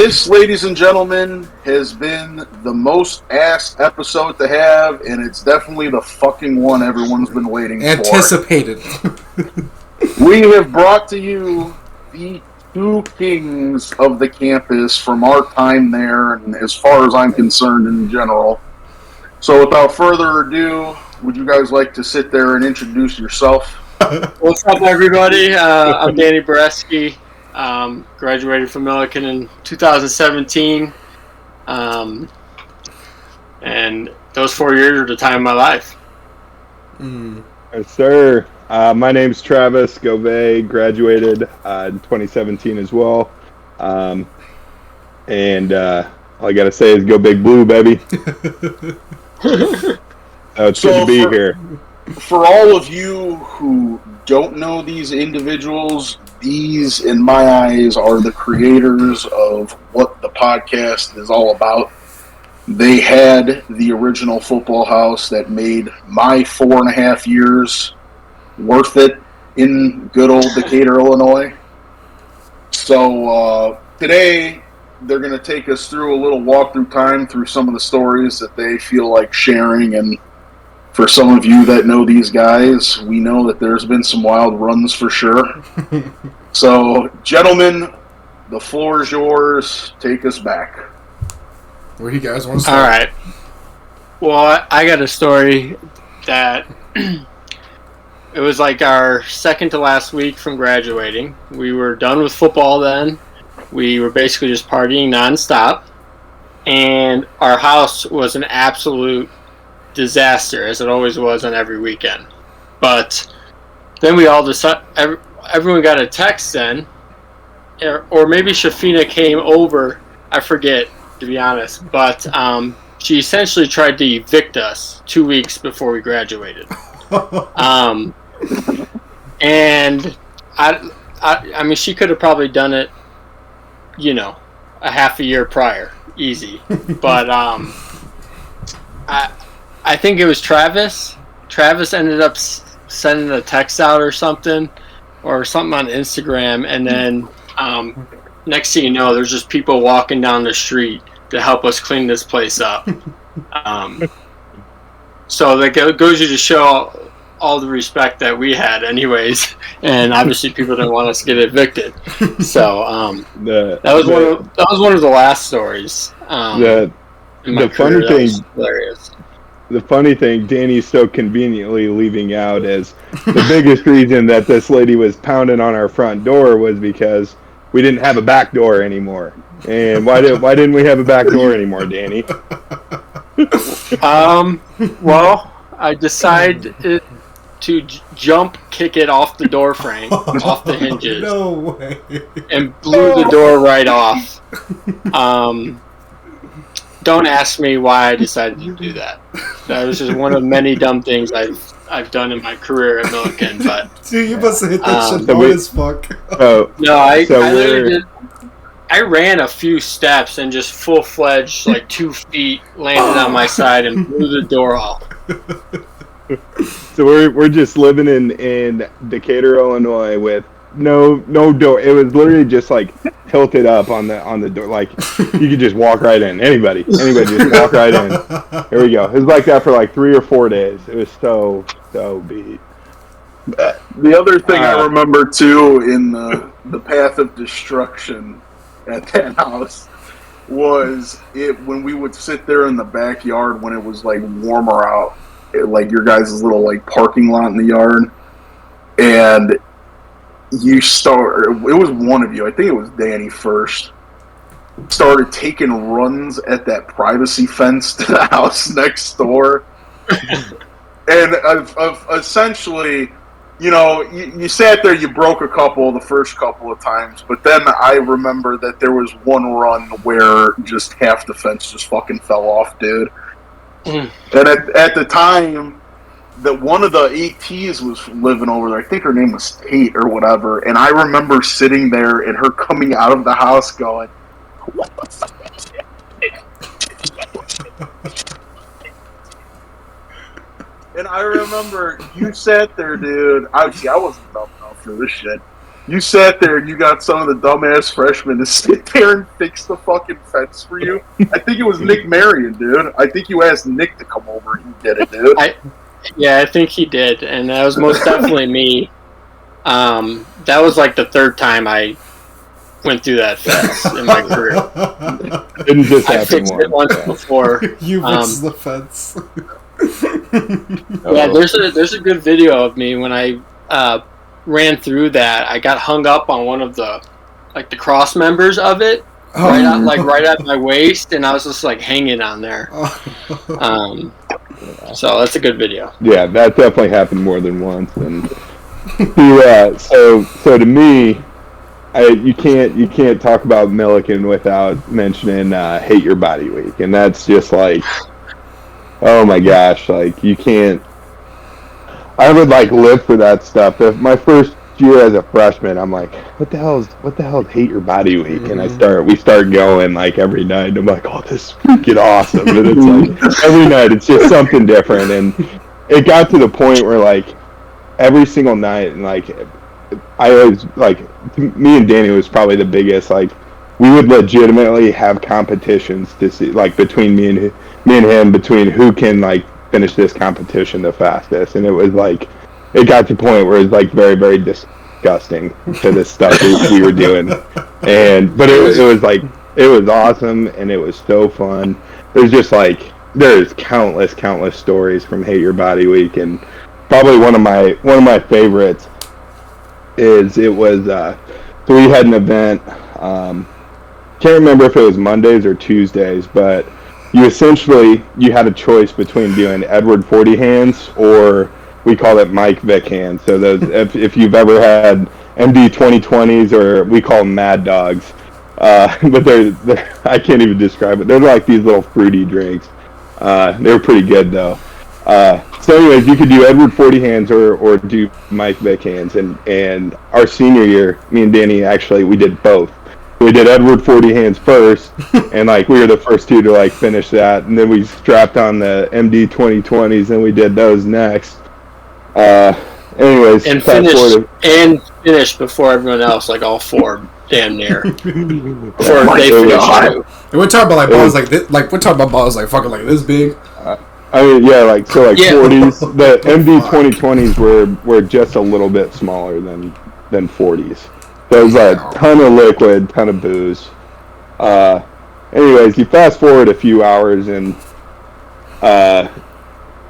This, ladies and gentlemen, has been the most asked episode to have, and it's definitely the fucking one everyone's been waiting Anticipated. for. We have brought to you the two kings of the campus from our time there, and as far as I'm concerned in general. So without further ado, would you guys like to sit there and introduce yourself? What's up, everybody? I'm Danny Boreski. Graduated from Milliken in 2017. And those 4 years are the time of my life. Yes, sir. My name's Travis Govey, graduated in 2017 as well. And all I got to say is go Big Blue, baby. It's good to be here. For all of you who don't know these individuals, these, in my eyes, are the creators of what the podcast is all about. They had the original football house that made my 4.5 years worth it in good old Decatur, Illinois. So today, they're going to take us through a little walkthrough time through some of the stories that they feel like sharing. And for some of you that know these guys, we know that there's been some wild runs for sure. So, gentlemen, the floor is yours. Take us back. Where do you guys want to start? All right. Well, I got a story that it was like our second to last week from graduating. We were done with football then. We were basically just partying nonstop. And our house was an absolute disaster, as it always was on every weekend. But then we all decided, everyone got a text then, or maybe Shafina came over, I forget, to be honest, but she essentially tried to evict us 2 weeks before we graduated. And I mean, she could have probably done it, a half a year prior, easy. But I think it was Travis. Travis ended up sending a text out or something on Instagram, and then next thing you know, there's just people walking down the street to help us clean this place up. So that goes you to show all the respect that we had anyways, and obviously people didn't want us to get evicted. So that was one of the last stories. The funny thing, Danny's so conveniently leaving out as the biggest reason that this lady was pounding on our front door was because we didn't have a back door anymore. And why didn't we have a back door anymore, Danny? Well, I decided to kick it off the door frame, off the hinges. No way. And blew the door right off. Don't ask me why I decided to do that. That was just one of many dumb things I've done in my career at Milliken. But dude, you must have hit that shit hard as fuck. No, I literally did. I ran a few steps and just full-fledged, like 2 feet, landed on my side and blew the door off. So we're just living in Decatur, Illinois, with no door. It was literally just like tilted up on the door, like you could just walk right in. Anybody just walk right in. Here we go. It was like that for like 3 or 4 days. It was so beat. The other thing I remember too in the path of destruction at that house was when we would sit there in the backyard when it was like warmer out, like your guys' little like parking lot in the yard, and it was one of you, I think it was Danny first, started taking runs at that privacy fence to the house next door. And essentially, you sat there, you broke the first couple of times, but then I remember that there was one run where just half the fence just fucking fell off, dude. And at the time, that one of the ATs was living over there. I think her name was Tate or whatever. And I remember sitting there and her coming out of the house going, "What the fuck is that?" And I remember you sat there, dude. I wasn't dumb enough for this shit. You sat there and you got some of the dumbass freshmen to sit there and fix the fucking fence for you. I think it was Nick Marion, dude. I think you asked Nick to come over and he did it, dude. I think he did, and that was most definitely me. That was like the third time I went through that fence in my career. Didn't just I happen fixed it once before. You fixed the fence. Yeah, there's a good video of me when I ran through that. I got hung up on one of the cross members of it, right at my waist, and I was just like hanging on there. So that's a good video. Yeah, that definitely happened more than once. And so to me, you can't talk about Milliken without mentioning Hate Your Body Week, and that's just like, oh my gosh, like you can't. I would like live for that stuff. If my first year as a freshman, I'm like, what the hell is Hate Your Body Week? And we start going like every night. And I'm like, oh, this is freaking awesome. And it's like every night it's just something different. And it got to the point where like every single night, and like I always like me and Danny was probably the biggest. Like we would legitimately have competitions to see like between me and him between who can like finish this competition the fastest, and it was like it got to the point where it was like very, very disgusting to the stuff we were doing, but it was like it was awesome and it was so fun. There's just like there's countless stories from Hate Your Body Week, and probably one of my favorites is it was so we had an event. Can't remember if it was Mondays or Tuesdays, but you had a choice between doing Edward 40 hands or we call it Mike Vick hands. So those, if you've ever had MD 2020s or we call them Mad Dogs, but they're I can't even describe it. They're like these little fruity drinks. They were pretty good though. So anyways, you could do Edward 40 hands or do Mike Vick hands. And our senior year, me and Danny we did both. We did Edward 40 hands first, and like we were the first two to like finish that, and then we strapped on the MD 2020s, and we did those next. Anyways, and finished before everyone else, like all four, damn near. Before they finished. And we're talking about like balls like this, like we're talking about balls like fucking like this big. I mean, yeah, like so, like 40s. The MD 2020s were just a little bit smaller than 40s. There was a ton of liquid, ton of booze. Anyways, you fast forward a few hours and,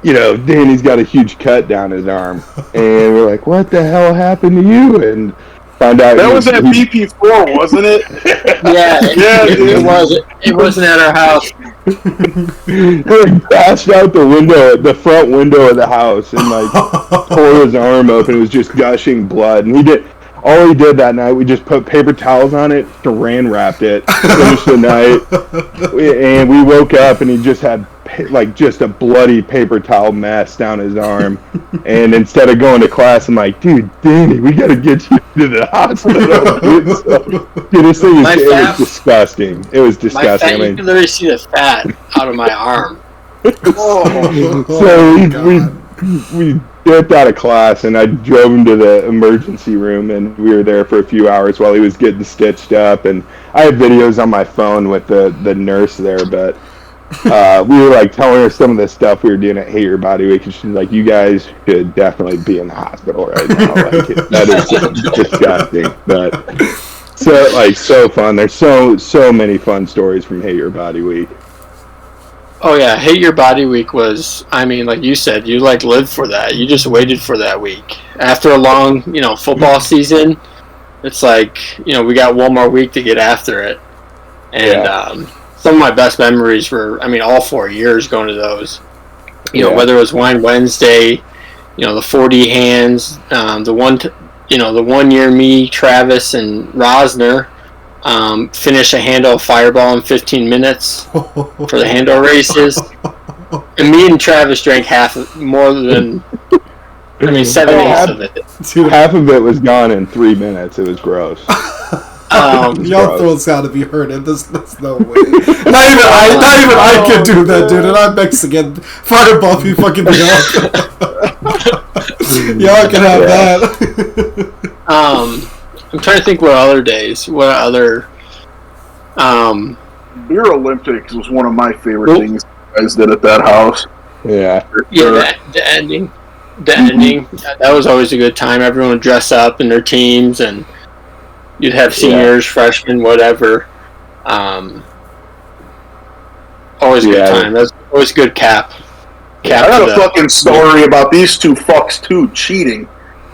Danny's got a huge cut down his arm. And we're like, what the hell happened to you? And found out... That was at BP4, wasn't it? Yeah, it was. It wasn't at our house. He bashed out the front window of the house and, like, tore his arm up and it was just gushing blood. And all he did that night, we just put paper towels on it, saran wrapped it, finished the night, and we woke up and he just had just a bloody paper towel mess down his arm. And instead of going to class, I'm like, dude, Danny, we gotta get you to the hospital. Dude, this thing it was disgusting. It was disgusting. You can literally see the fat out of my arm. So we dipped out of class and I drove him to the emergency room and we were there for a few hours while he was getting stitched up, and I have videos on my phone with the nurse there, but we were like telling her some of the stuff we were doing at Hate Your Body Week and she's like, you guys should definitely be in the hospital right now. Like that is disgusting, but so fun. There's so many fun stories from Hate Your Body Week. Oh yeah, Hate Your Body Week was, I mean, like you said, you like lived for that. You just waited for that week. After a long, football season, it's like, we got one more week to get after it. And some of my best memories were, all 4 years going to those. Whether it was Wine Wednesday, the 40 hands, the 1 year me, Travis, and Rosner finish a handle fireball in 15 minutes for the handle races. And me and Travis drank more than 7/8 of it. Dude, half of it was gone in 3 minutes. It was gross. Y'all throats gotta be hurting. There's no way. Not even I can do that, dude. And I'm Mexican. Fireball me fucking me up. Y'all can have that. I'm trying to think what other days, what other. Beer Olympics was one of my favorite things you guys did at that house. Yeah. Yeah, the ending. The ending. That was always a good time. Everyone would dress up in their teams, and you'd have seniors, freshmen, whatever. Always a good time. That's always a good cap. I got a fucking story about these two fucks too cheating.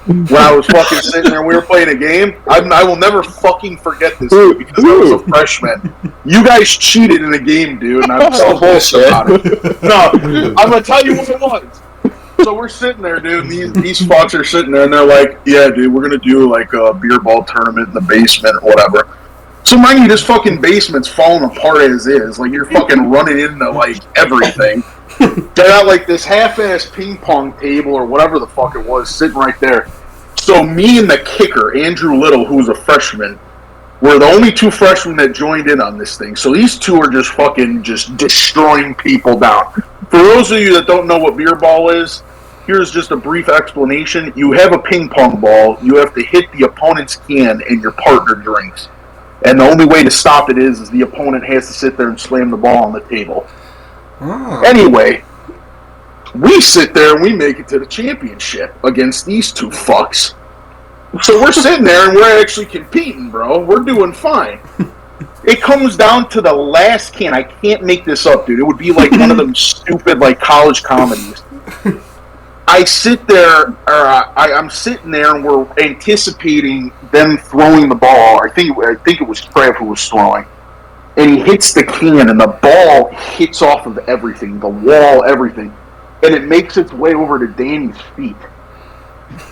When I was fucking sitting there, we were playing a game. I will never fucking forget this dude, because I was a freshman. You guys cheated in a game, dude, and I'm so bullshit about it. No, I'm gonna tell you what it was. So we're sitting there, dude. And these fucks are sitting there, and they're like, "Yeah, dude, we're gonna do like a beer ball tournament in the basement or whatever." So mind you, this fucking basement's falling apart as is. Like, you're fucking running into like everything. They got like this half-ass ping pong table or whatever the fuck it was sitting right there. So me and the kicker, Andrew Little, who's a freshman, were the only two freshmen that joined in on this thing. So these two are just fucking just destroying people down. For those of you that don't know what beer ball is, here's just a brief explanation. You have a ping pong ball. You have to hit the opponent's can and your partner drinks. And the only way to stop it is the opponent has to sit there and slam the ball on the table. Oh. Anyway, we sit there and we make it to the championship against these two fucks. So we're sitting there and we're actually competing, bro. We're doing fine. It comes down to the last can. I can't make this up, dude. It would be like one of them stupid like college comedies. I sit there, or I'm sitting there, and we're anticipating them throwing the ball. I think it was Trav who was throwing, and he hits the can, and the ball hits off of everything, the wall, everything, and it makes its way over to Danny's feet.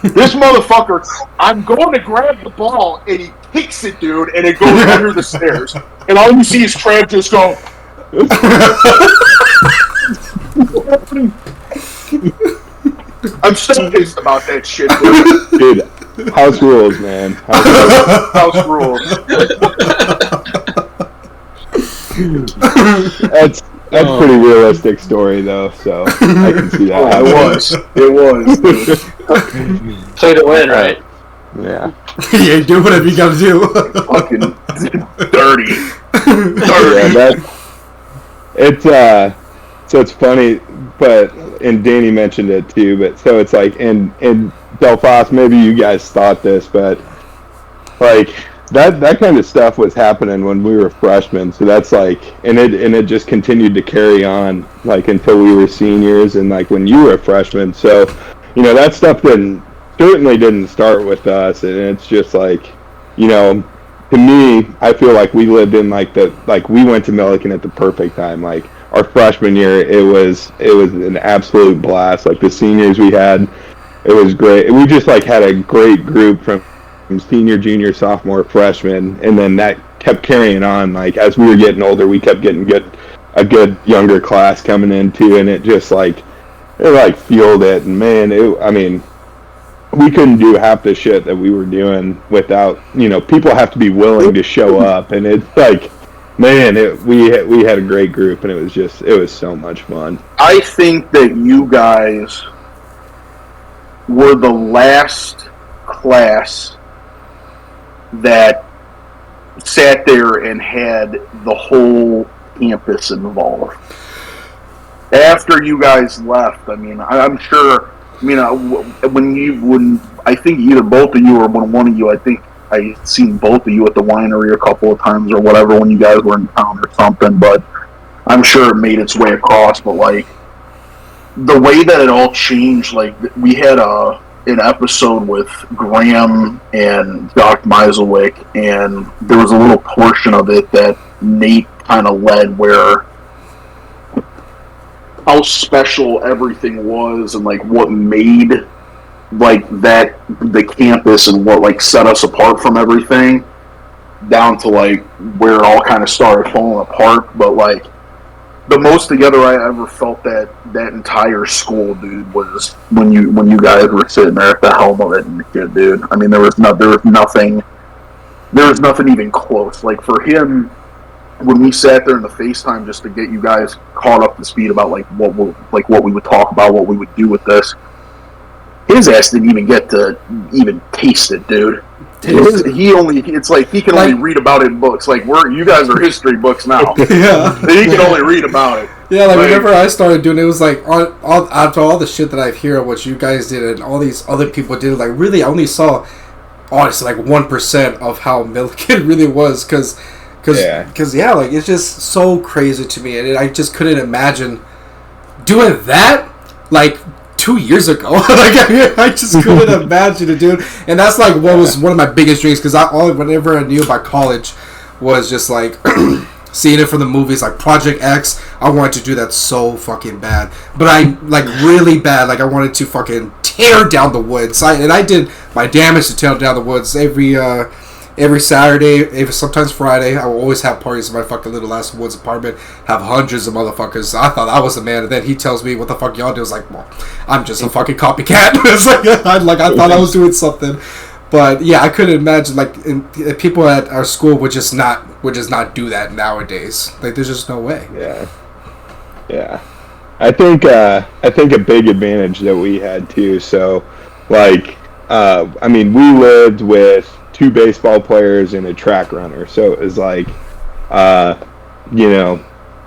This motherfucker, I'm going to grab the ball, and he kicks it, dude, and it goes under the stairs, and all you see is Trav just go. I'm so pissed about that shit, dude. Dude, house rules, man. House rules. That's a pretty realistic story, though. So I can see that. It was. Play to win, right? Yeah. Yeah, do whatever you gotta do. Fucking dirty. Yeah, so it's funny, but and Danny mentioned it too. But so it's like in Delphos, maybe you guys thought this, but like that kind of stuff was happening when we were freshmen. So that's like, and it just continued to carry on like until we were seniors, and like when you were a freshman. So that stuff certainly didn't start with us, and it's just like, to me, I feel like we lived in we went to Milliken at the perfect time. Like our freshman year, it was an absolute blast. Like the seniors we had, it was great. We just like had a great group from senior, junior, sophomore, freshman, and then that kept carrying on. Like as we were getting older, we kept getting a good younger class coming in too, and it just fueled it. And man, we couldn't do half the shit that we were doing without, people have to be willing to show up. And it's like, man, we had a great group, and it was so much fun. I think that you guys were the last class that sat there and had the whole campus involved. After you guys left, I'm sure... when I think either both of you or one of you, I think I seen both of you at the winery a couple of times or whatever when you guys were in town or something, but I'm sure it made its way across. But like the way that it all changed, like we had an episode with Graham and Doc Meiselwick, and there was a little portion of it that Nate kind of led where how special everything was and like what made like that the campus and what like set us apart from everything, down to like where it all kind of started falling apart. But like the most together I ever felt that entire school, dude, was when you guys were sitting there at the helm of it and shit, dude. There was nothing even close. Like for him, when we sat there in the FaceTime just to get you guys caught up to speed about like what we would talk about, what we would do with this, his ass didn't even get to even taste it, dude. It's like he can only read about it in books. Like you guys are history books now. Yeah, he can only read about it. Yeah, like whenever I started doing it, was like after all the shit that I hear of what you guys did and all these other people did. Like really, I only saw honestly like 1% of how Milliken really was, because like it's just so crazy to me, and I just couldn't imagine doing that like 2 years ago. Like I just couldn't imagine it, dude. And that's like what was one of my biggest dreams, because whenever I knew about college was just like seeing it from the movies, like Project X. I wanted to do that so fucking bad, but I like really bad. Like I wanted to fucking tear down the woods. I did my damage to tear down the woods every Saturday, sometimes Friday. I will always have parties in my fucking little ass woods apartment. Have hundreds of motherfuckers. I thought I was the man, and then he tells me, "What the fuck y'all do?" I was like, "Well, I'm just a fucking copycat." It's like I thought I was doing something, but yeah, I couldn't imagine people at our school would just not do that nowadays. Like, there's just no way. Yeah. I think a big advantage that we had too. So, like, I mean, we lived with 2 baseball players and a track runner. So it was like,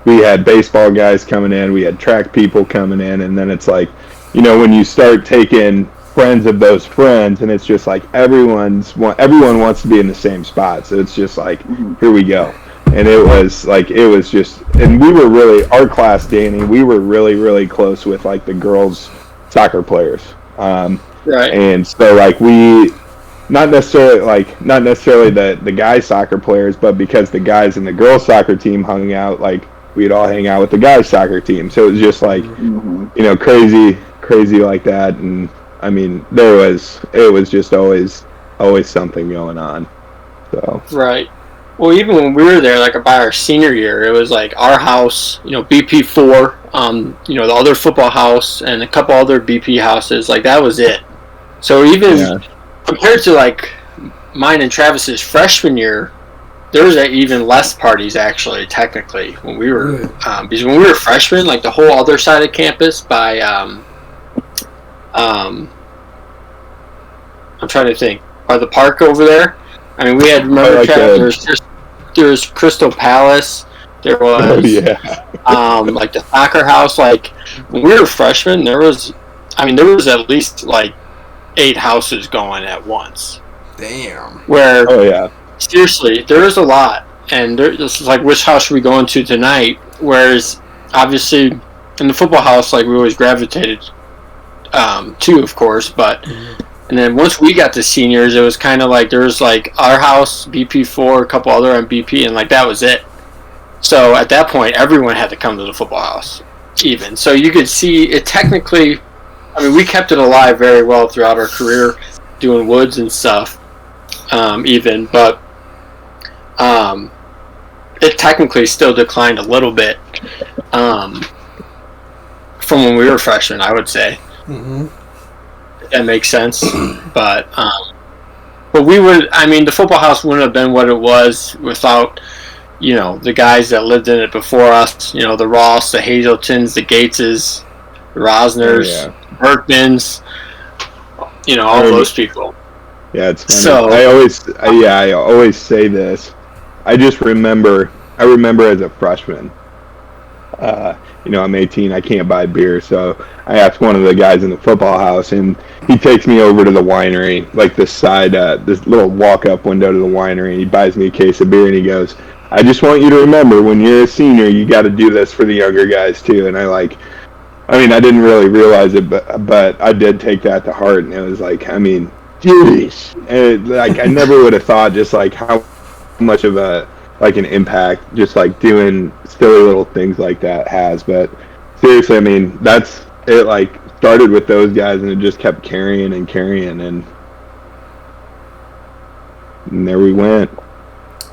we had baseball guys coming in, we had track people coming in, and then it's like, when you start taking friends of those friends, and it's just like everyone wants to be in the same spot. So it's just like, here we go. And it was just, and we were really, our class, Danny, we were really, really close with like the girls soccer players. Right. And so like not necessarily the guys soccer players, but because the guys and the girls soccer team hung out, like we'd all hang out with the guys soccer team. So it was just like, crazy like that. And I mean, it was just always something going on. So. Right. Well, even when we were there, like by our senior year, it was like our house, BP4, the other football house, and a couple other BP houses. Like that was it. So even compared to like mine and Travis's freshman year, there was even less parties actually. Technically, when we were because when we were freshmen, like the whole other side of campus by I'm trying to think, by the park over there. I mean, we had, remember, there was Crystal Palace, there was like the soccer house. Like when we were freshmen, there was at least like 8 houses going at once. Damn. Where seriously, there was a lot, and this is like, which house are we going to tonight? Whereas obviously in the football house, like we always gravitated to, of course, but. And then once we got to seniors, it was kind of like there was like our house, BP4, a couple other on BP, and like that was it. So at that point, everyone had to come to the football house, even. So you could see it technically. I mean, we kept it alive very well throughout our career, doing woods and stuff, even. But it technically still declined a little bit from when we were freshmen, I would say. Mm-hmm. That makes sense, but we would. I mean, the football house wouldn't have been what it was without, the guys that lived in it before us. The Ross, the Hazeltons, the Gateses, the Rosners, Berkmans. All those people. Yeah, it's funny. So I always say this. I remember as a freshman. I'm 18, I can't buy beer, so I asked one of the guys in the football house, and he takes me over to the winery, like this little walk-up window to the winery, and he buys me a case of beer, and he goes, I just want you to remember, when you're a senior, you got to do this for the younger guys, too. And I didn't really realize it, but I did take that to heart, and it was like, I mean, jeez. And I never would have thought just, like, how much of an impact just like doing silly little things like that has. But seriously, I mean, that's it. Like, started with those guys, and it just kept carrying, and there we went.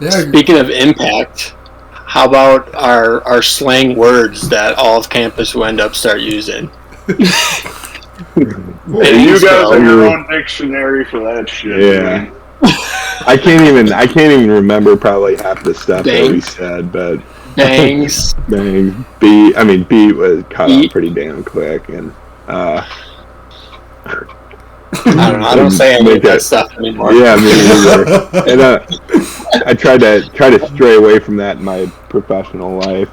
Speaking of impact, how about our slang words that all of campus will end up start using? You guys have your own dictionary for that shit. Man. I can't even remember probably half the stuff that we said, but bangs. Beat was cut off pretty damn quick, and I don't know. I don't say any Make of that it- stuff anymore. Yeah, me either. And I try to stray away from that in my professional life.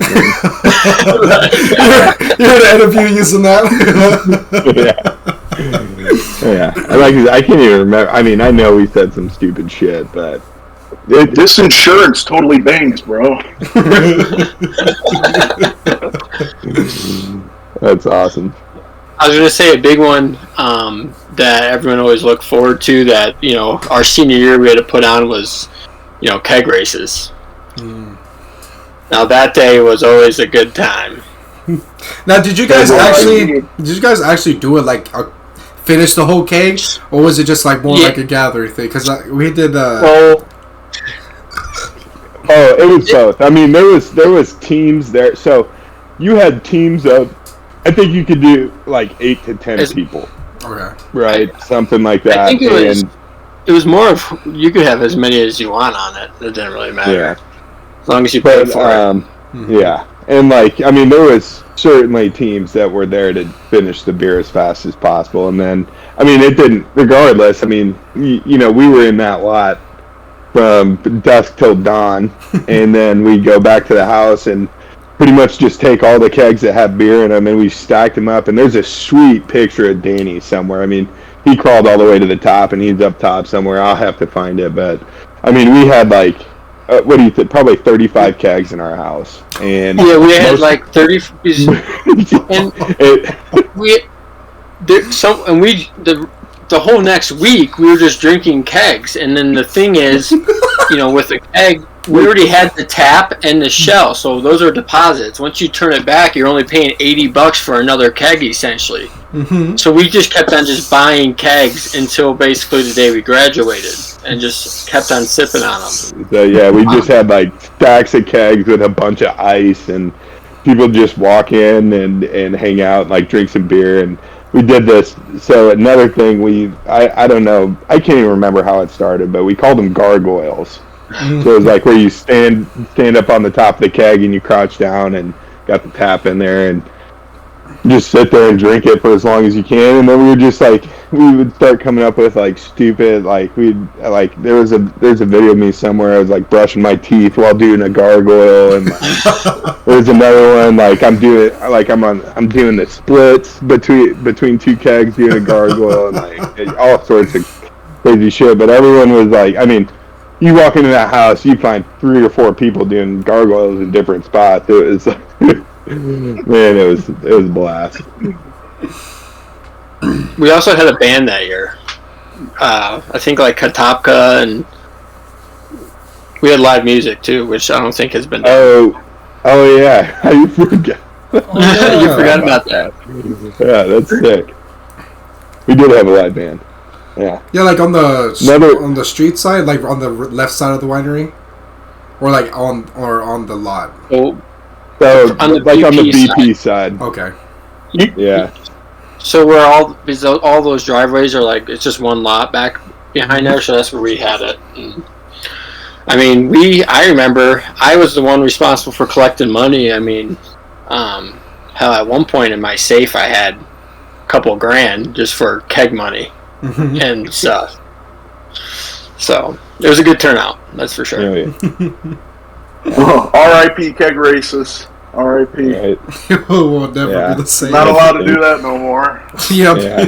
You're gonna end up you using that. Yeah. I can't even remember. I mean, I know we said some stupid shit, but This insurance totally bangs, bro. that's awesome. I was going to say a big one that everyone always looked forward to that, our senior year we had to put on was, keg races. Now that day was always a good time. Now, did you guys actually do it like finish the whole keg, or was it just like more like a gathering thing? Because we did. Well, Oh, it was both. I mean, there was teams there. So you had teams of, I think you could do like 8 to 10 people, Okay. right? Something like that. I think it was more of you could have as many as you want on it. It didn't really matter. Yeah. As long as you paid for it. Yeah. And like, I mean, there was certainly teams that were there to finish the beer as fast as possible. And then, I mean, it didn't, regardless, I mean, we were in that lot from dusk till dawn. And then we'd go back to the house and pretty much just take all the kegs that have beer in them and we stacked them up. And there's a sweet picture of Danny somewhere. I mean, he crawled all the way to the top and he's up top somewhere. I'll have to find it. But, I mean, we had like, what do you think? Probably 35 kegs in our house, and Yeah, we had like 30, and the whole next week we were just drinking kegs, and then the thing is, with the keg, we already had the tap and the shell, so those are deposits. Once you turn it back, you're only paying $80 for another keg, essentially. Mm-hmm. So we just kept on just buying kegs until basically the day we graduated, and just kept on sipping on them. So yeah, we just had like stacks of kegs with a bunch of ice, and people just walk in and hang out, and, like drink some beer, and we did this. So another thing, I don't know, I can't even remember how it started, but we called them gargoyles. So it was like where you stand up on the top of the keg and you crouch down and got the tap in there and just sit there and drink it for as long as you can. And then we would start coming up with like stupid, like there's a video of me somewhere I was like brushing my teeth while doing a gargoyle, and there's another one like I'm doing the splits between two kegs doing a gargoyle, and like all sorts of crazy shit. But everyone was like, I mean, you walk into that house, you find 3 or 4 people doing gargoyles in different spots. It was man, it was a blast. We also had a band that year. I think like Katopka, and we had live music too, which I don't think has been done. Oh yeah, I forgot. You forgot about that. Yeah, that's sick. We did have a live band. Yeah. Yeah, like on the street side, like on the left side of the winery, or like on the lot. So on the BP side. Okay. Yeah. So because all those driveways are like, it's just one lot back behind there, so that's where we had it. And, I mean, I remember I was the one responsible for collecting money. I mean, hell, at one point in my safe I had a couple grand just for keg money and stuff. So it was a good turnout, that's for sure. Yeah. R.I.P. keg races. R.I.P. Right. We'll never be the same. Not allowed to do that no more. Yep. Yeah.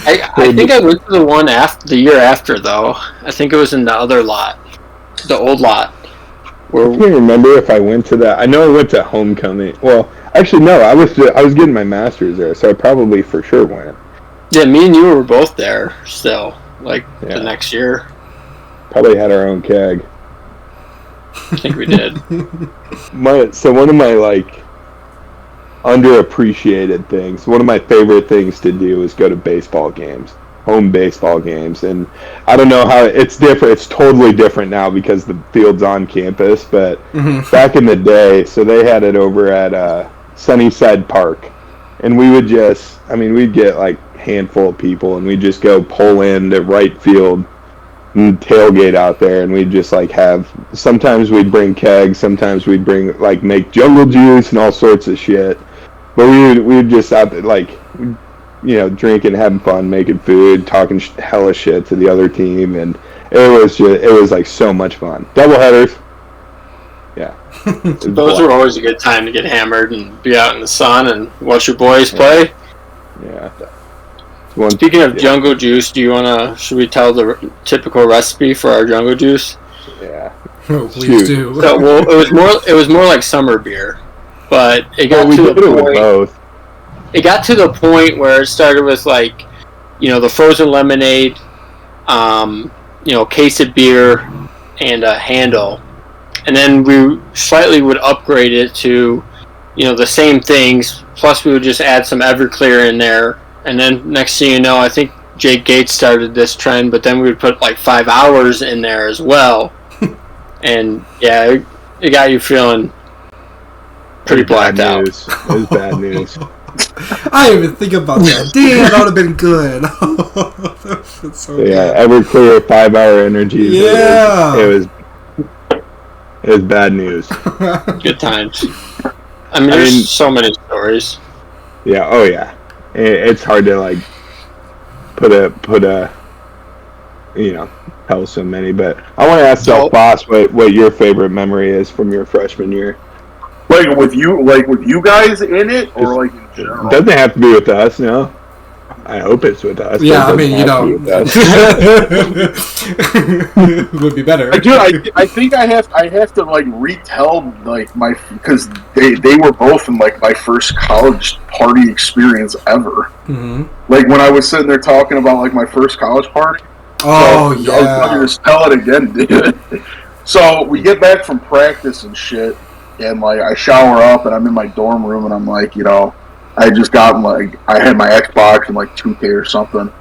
I think I went to the one the year after, though. I think it was in the other lot, the old lot. I can't remember if I went to that. I know I went to homecoming. Well, actually, no. I was getting my master's there, so I probably for sure went. Yeah, me and you were both there still, the next year. Probably had our own keg. I think we did. So one of my underappreciated things, one of my favorite things to do is go to baseball games, home baseball games, and I don't know how it's different. It's totally different now because the field's on campus, but back in the day, so they had it over at Sunnyside Park, and we would we'd get like a handful of people, and we'd just go pull in to right field and tailgate out there, and we'd just sometimes we'd bring kegs, sometimes we'd bring make jungle juice and all sorts of shit, but we'd just out there, drinking, having fun, making food, talking hella shit to the other team, and it was like so much fun. Doubleheaders. Yeah. Those are always a good time to get hammered and be out in the sun and watch your boys play. Yeah. Speaking of Jungle Juice, should we tell the typical recipe for our Jungle Juice? Yeah. Please do. So, it was more like summer beer, but it got we to did the it with point. both. It got to the point where it started with the frozen lemonade, case of beer, and a handle, and then we slightly would upgrade it to, the same things. Plus, we would just add some Everclear in there. And then next thing you know, I think Jake Gates started this trend, but then we would put 5 hours in there as well. And yeah, it got you feeling pretty blacked out. It was bad news. I didn't even think about that. Damn, that would have been good. So Everclear 5 hour energy. Yeah. It was bad news. Good times. There's so many stories. Yeah. Oh yeah. It's hard to put a tell so many, but I want to ask Self Boss what your favorite memory is from your freshman year. With you guys in it, or in general? It doesn't have to be with us, no. I hope it's with us. Yeah, would be better. I think I have to retell because they were both in my first college party experience ever. Mm-hmm. When I was sitting there talking about my first college party. Oh so, yeah. I'll just tell it again, dude. So we get back from practice and shit, and I shower up and I'm in my dorm room and I'm I just got I had my Xbox and 2K or something,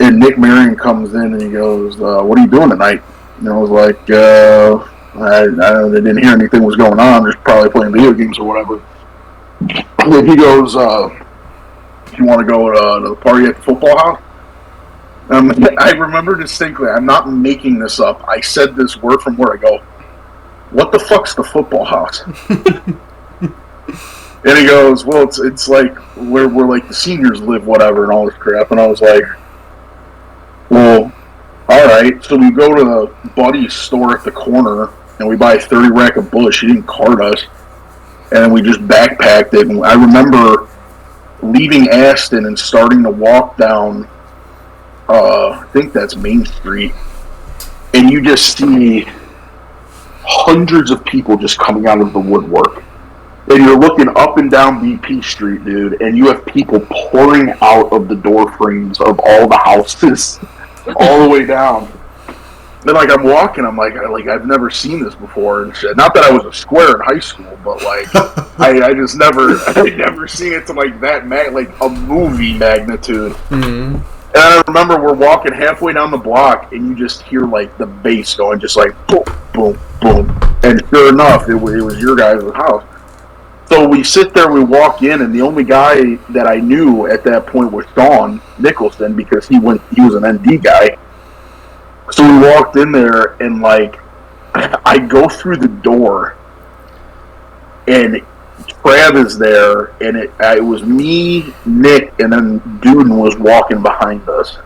and Nick Marion comes in and he goes, "What are you doing tonight?" And I was like, I didn't hear anything was going on. Just probably playing video games or whatever." And he goes, "You want to go to the party at the football house?" I remember distinctly. I'm not making this up. I said this word from word. I go, "What the fuck's the football house?" And he goes, "Well, it's where the seniors live, whatever, and all this crap." And I was like, "Well, all right." So we go to the buddy's store at the corner, and we buy a 30 rack of Busch. He didn't card us, and then we just backpacked it. And I remember leaving Aston and starting to walk down. I think that's Main Street, and you just see hundreds of people just coming out of the woodwork. And you're looking up and down BP Street, dude, and you have people pouring out of the door frames of all the houses, all the way down. And I'm walking, I'm I've never seen this before and shit. Not that I was a square in high school, but I just never seen it to that a movie magnitude. Mm-hmm. And I remember we're walking halfway down the block, and you just hear the bass going, just boom, boom, boom. And sure enough, it was your guys' house. So we sit there, we walk in, and the only guy that I knew at that point was Sean Nicholson, because he was an ND guy. So we walked in there, and I go through the door, and Trav is there, and it was me, Nick, and then Duden was walking behind us.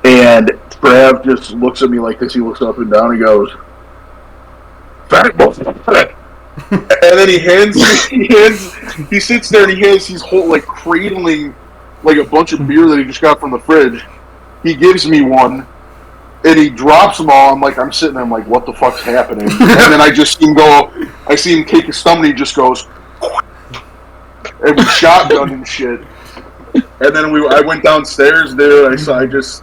And Trav just looks at me like this. He looks up and down. He goes, "Fat boy." And then he sits there and he's cradling a bunch of beer that he just got from the fridge. He gives me one, and he drops them all. I'm sitting there, what the fuck's happening? And then I just see him go. I see him take his thumb and he just goes, and we shotgun and shit. And then I went downstairs, dude. I just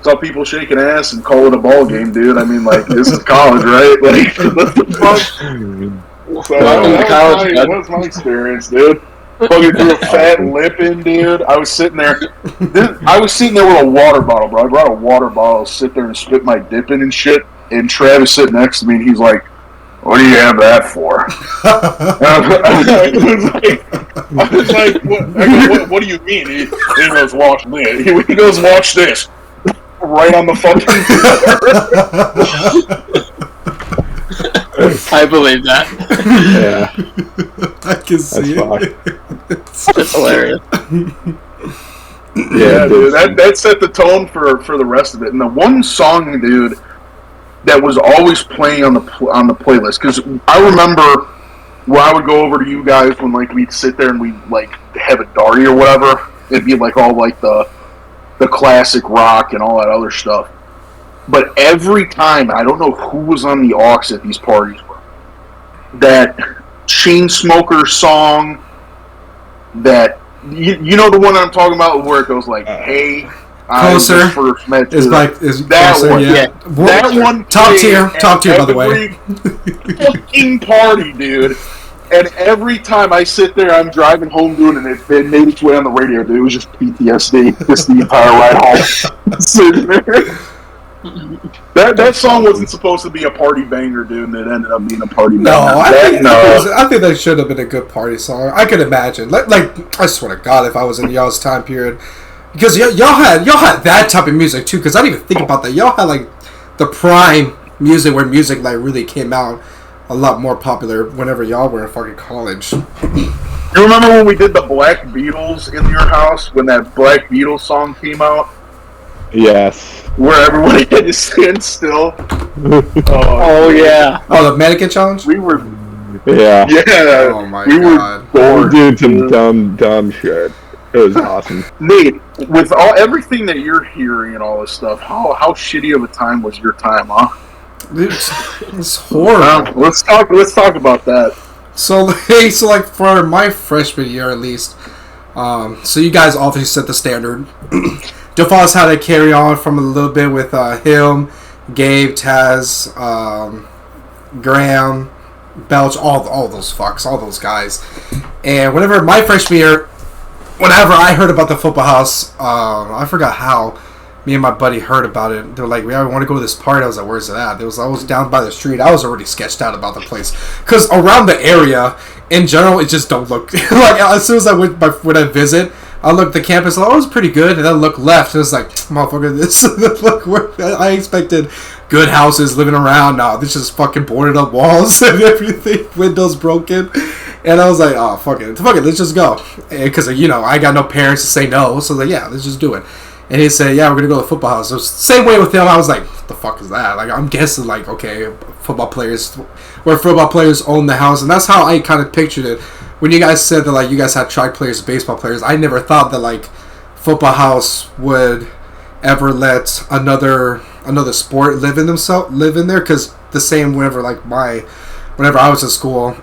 saw people shaking ass and call it a ball game, dude. This is college, right? What the fuck? So that was my experience, dude. Fucking threw a fat lip in, dude. I was sitting there. I was sitting there with a water bottle, bro. I brought a water bottle, sit there and spit my dip in and shit. And Travis sitting next to me, and he's like, "What do you have that for?" I was like, what do you mean? He goes, "Watch this." He goes, "Watch this." Right on the fucking I believe that. Yeah. I can see it. It's hilarious. Yeah, dude, that set the tone for the rest of it. And the one song, dude, that was always playing on the playlist, because I remember when I would go over to you guys when like we'd sit there and we'd like have a darty or whatever. It'd be like all like the classic rock and all that other stuff. But every time, I don't know who was on the aux at these parties, that Chainsmokers song, that you know the one I'm talking about, where it goes like, "Hey, Closer." I first met Is you." like is That closer, one, yeah. That one Top played tier, at by the way. every fucking party, dude. And every time I sit there, I'm driving home doing it, it made its way on the radio, dude. It was just PTSD, just the entire ride home. Sitting there. That song wasn't supposed to be a party banger, dude, and it ended up being a party banger. I think that should have been a good party song. I could imagine. Like I swear to God, if I was in y'all's time period, because y'all had that type of music too. Because I didn't even think about that. Y'all had like the prime music where music like really came out a lot more popular whenever y'all were in fucking college. You remember when we did the Black Beatles in your house when that Black Beatles song came out? Yes. Where everybody had to stand still. Oh yeah. Oh, the mannequin challenge. We were. Yeah. Yeah. Oh my we God. were bored. We did some dumb shit. It was awesome. Nate, with everything that you're hearing and all this stuff, how shitty of a time was your time, huh? It's horrible. Let's talk about that. So like for my freshman year at least, so you guys obviously set the standard. DeFoss had to carry on from a little bit with him, Gabe, Taz, Graham, Belch, all those fucks, all those guys. And whenever my freshman year, whenever I heard about the football house, I forgot how me and my buddy heard about it. They're like, "Yeah, we want to go to this party." I was like, "Where's it at?" I was down by the street. I was already sketched out about the place because around the area, in general, it just don't look like. As soon as I when I visit, I look the campus. Oh, it was pretty good, and then I look left, and it's like, motherfucker, this look. I expected good houses living around. No, this is fucking boarded up walls and everything, windows broken. And I was like, oh, fuck it, let's just go. Because, I got no parents to say no, so like, yeah, let's just do it. And he said, yeah, we're going to go to the football house. So same way with him, I was like, what the fuck is that? Like, I'm guessing, like, okay, football players own the house. And that's how I kind of pictured it. When you guys said that, like, you guys had track players, baseball players, I never thought that, like, football house would ever let another sport live in there. Because the same whenever I was in school,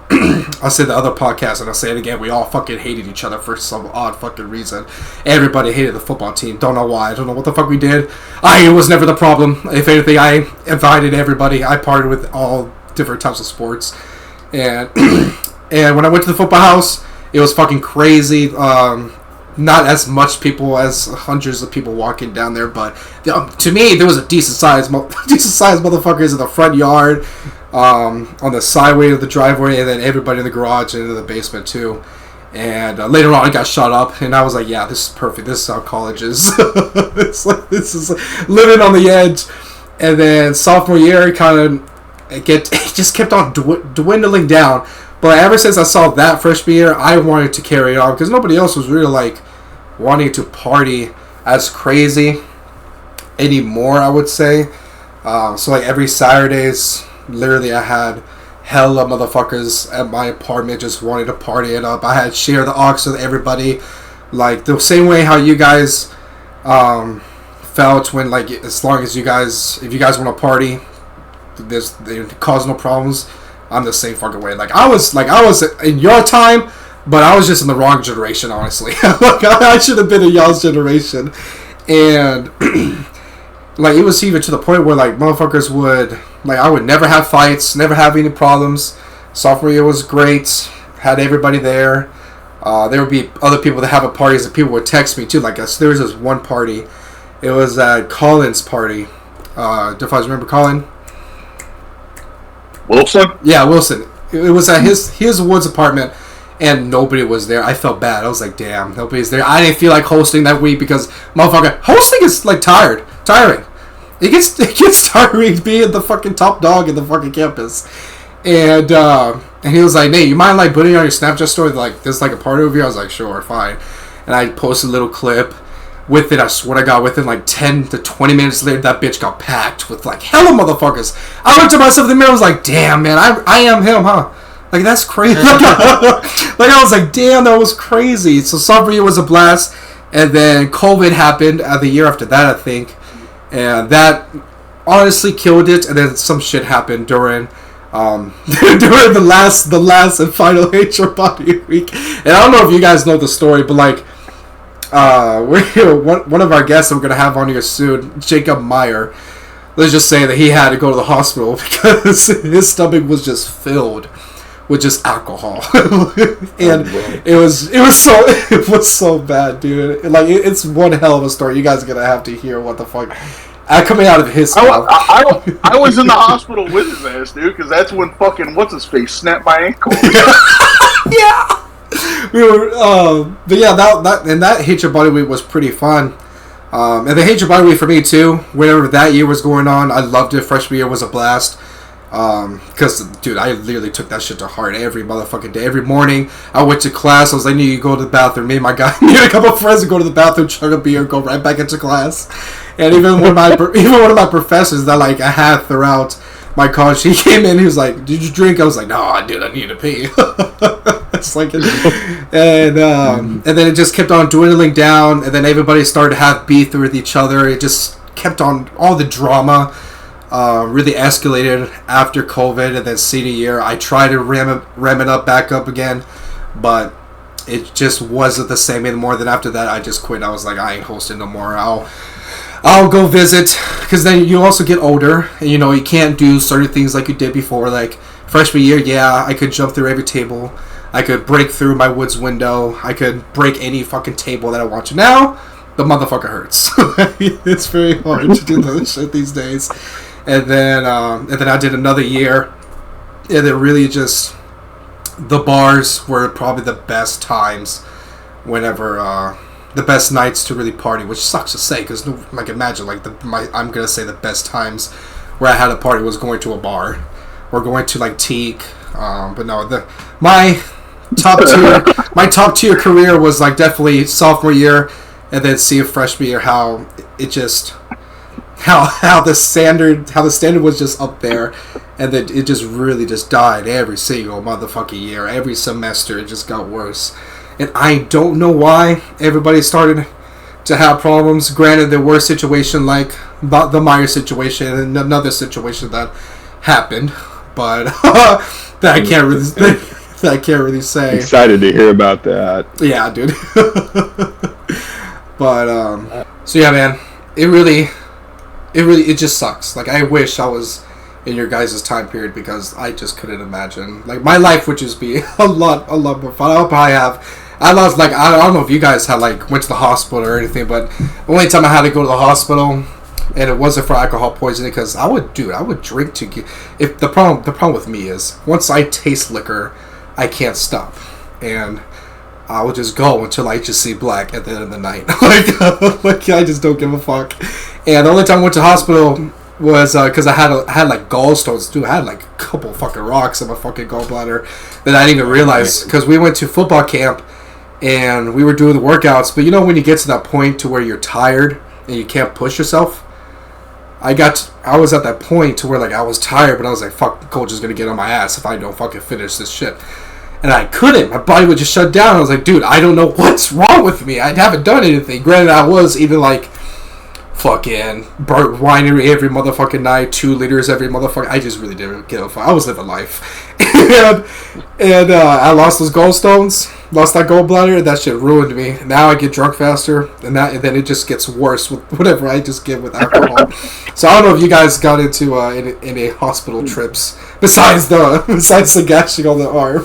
I'll say the other podcast and I'll say it again, we all fucking hated each other for some odd fucking reason. Everybody hated the football team. Don't know why. I don't know what the fuck we did. It was never the problem. If anything, I invited everybody. I partied with all different types of sports. And and when I went to the football house, it was fucking crazy. Not as much people as hundreds of people walking down there, but to me, there was a decent sized motherfuckers in the front yard. On the sideway of the driveway, and then everybody in the garage and into the basement too. And later on, it got shut up, and I was like, "Yeah, this is perfect. This is how college is. This is living on the edge." And then sophomore year, it just kept on dwindling down. But ever since I saw that freshman year, I wanted to carry it on because nobody else was really like wanting to party as crazy anymore. I would say so. Like every Saturdays. Literally, I had hella motherfuckers at my apartment just wanting to party it up. I had share the aux with everybody, like the same way how you guys felt when, like, as long as if you guys want to party, they cause no problems. I'm the same fucking way. Like I was in your time, but I was just in the wrong generation, honestly. Like I should have been in y'all's generation, and. Like, it was even to the point where, like, motherfuckers would... Like, I would never have fights, never have any problems. Sophomore year was great. Had everybody there. There would be other people that have parties that people would text me, too. Like, there was this one party. It was Colin's party. Do you guys remember Colin? Wilson? Yeah, Wilson. It was at his Woods apartment, and nobody was there. I felt bad. I was like, damn, nobody's there. I didn't feel like hosting that week because, motherfucker, hosting is, like, tiring. It gets tiring being the fucking top dog in the fucking campus. And And he was like, Nate, you mind like putting on your Snapchat story like this like a party over here? I was like, sure, fine. And I posted a little clip. With it, I swear to God, within like 10 to 20 minutes later, that bitch got packed with like hella motherfuckers. I looked at myself in the mirror, I was like, damn, man, I am him, huh? Like, that's crazy. Like, I was like, damn, that was crazy. So, sophomore year was a blast. And then COVID happened the year after that, I think. And that honestly killed it. And then some shit happened during during the last and final HR Body Week. And I don't know if you guys know the story, but like, one of our guests that we're gonna have on here soon, Jacob Meyer. Let's just say that he had to go to the hospital because his stomach was just filled with just alcohol, and it was so bad, dude. Like it's one hell of a story. You guys are gonna have to hear what the fuck. Coming out of his mouth. I was in the hospital with his ass, dude, because that's when fucking what's his face snapped my ankle. Yeah. We were, but yeah, that HR Body Week was pretty fun. And the HR Body Week for me too. Whenever that year was going on, I loved it. Freshman year was a blast. Because, dude, I literally took that shit to heart every motherfucking day. Every morning, I went to class. I was like, you go to the bathroom. Me and my guy, me and a couple of friends would go to the bathroom, chug a beer, go right back into class. And even one of my professors that like I had throughout my college, he came in. He was like, "Did you drink?" I was like, "No, dude, I need to pee." It's like, and then it just kept on dwindling down, and then everybody started to have beef with each other. It just kept on, all the drama really escalated after COVID, and then senior year. I tried to ram it up back up again, but it just wasn't the same anymore. Then after that, I just quit. I was like, I ain't hosting no more. I'll go visit, because then you also get older, and you can't do certain things like you did before. Like freshman year, yeah, I could jump through every table, I could break through my woods window, I could break any fucking table that I want to. Now the motherfucker hurts. It's very hard to do that shit these days. And then I did another year, and it really just, the bars were probably the best times whenever the best nights to really party, which sucks to say, because like imagine like I'm gonna say the best times where I had a party was going to a bar or going to like Teak, but no, my top tier career was like definitely sophomore year, and then seeing freshman year how it just how the standard was just up there, and then it just really just died every single motherfucking year, every semester it just got worse. And I don't know why everybody started to have problems. Granted, there were situations like the Meyer situation and another situation that happened, but that I can't really say. Excited to hear about that. Yeah, dude. But so yeah, man, it just sucks. Like I wish I was in your guys' time period, because I just couldn't imagine. Like my life would just be a lot more fun. I'll probably have. I don't know if you guys had like went to the hospital or anything, but the only time I had to go to the hospital, and it wasn't for alcohol poisoning, because I would drink to get. If the problem with me is once I taste liquor, I can't stop, and I will just go until I just see black at the end of the night. like I just don't give a fuck. And the only time I went to the hospital was because I had like gallstones, dude. I had like a couple fucking rocks in my fucking gallbladder that I didn't even realize, because we went to football camp and we were doing the workouts. But when you get to that point to where you're tired and you can't push yourself, I was at that point to where like I was tired, but I was like, fuck, coach is gonna get on my ass if I don't fucking finish this shit. And I couldn't. My body would just shut down. I was like, dude, I don't know what's wrong with me. I haven't done anything. Granted, I was eating like fucking Burt Winery every motherfucking night, 2 liters every motherfucking. I just really didn't give a fuck. I was living life, and I lost those gallstones, lost that gallbladder, and that shit ruined me. Now I get drunk faster, and then it just gets worse with whatever I just get with alcohol. So I don't know if you guys got into any hospital trips besides the gashing on the arm.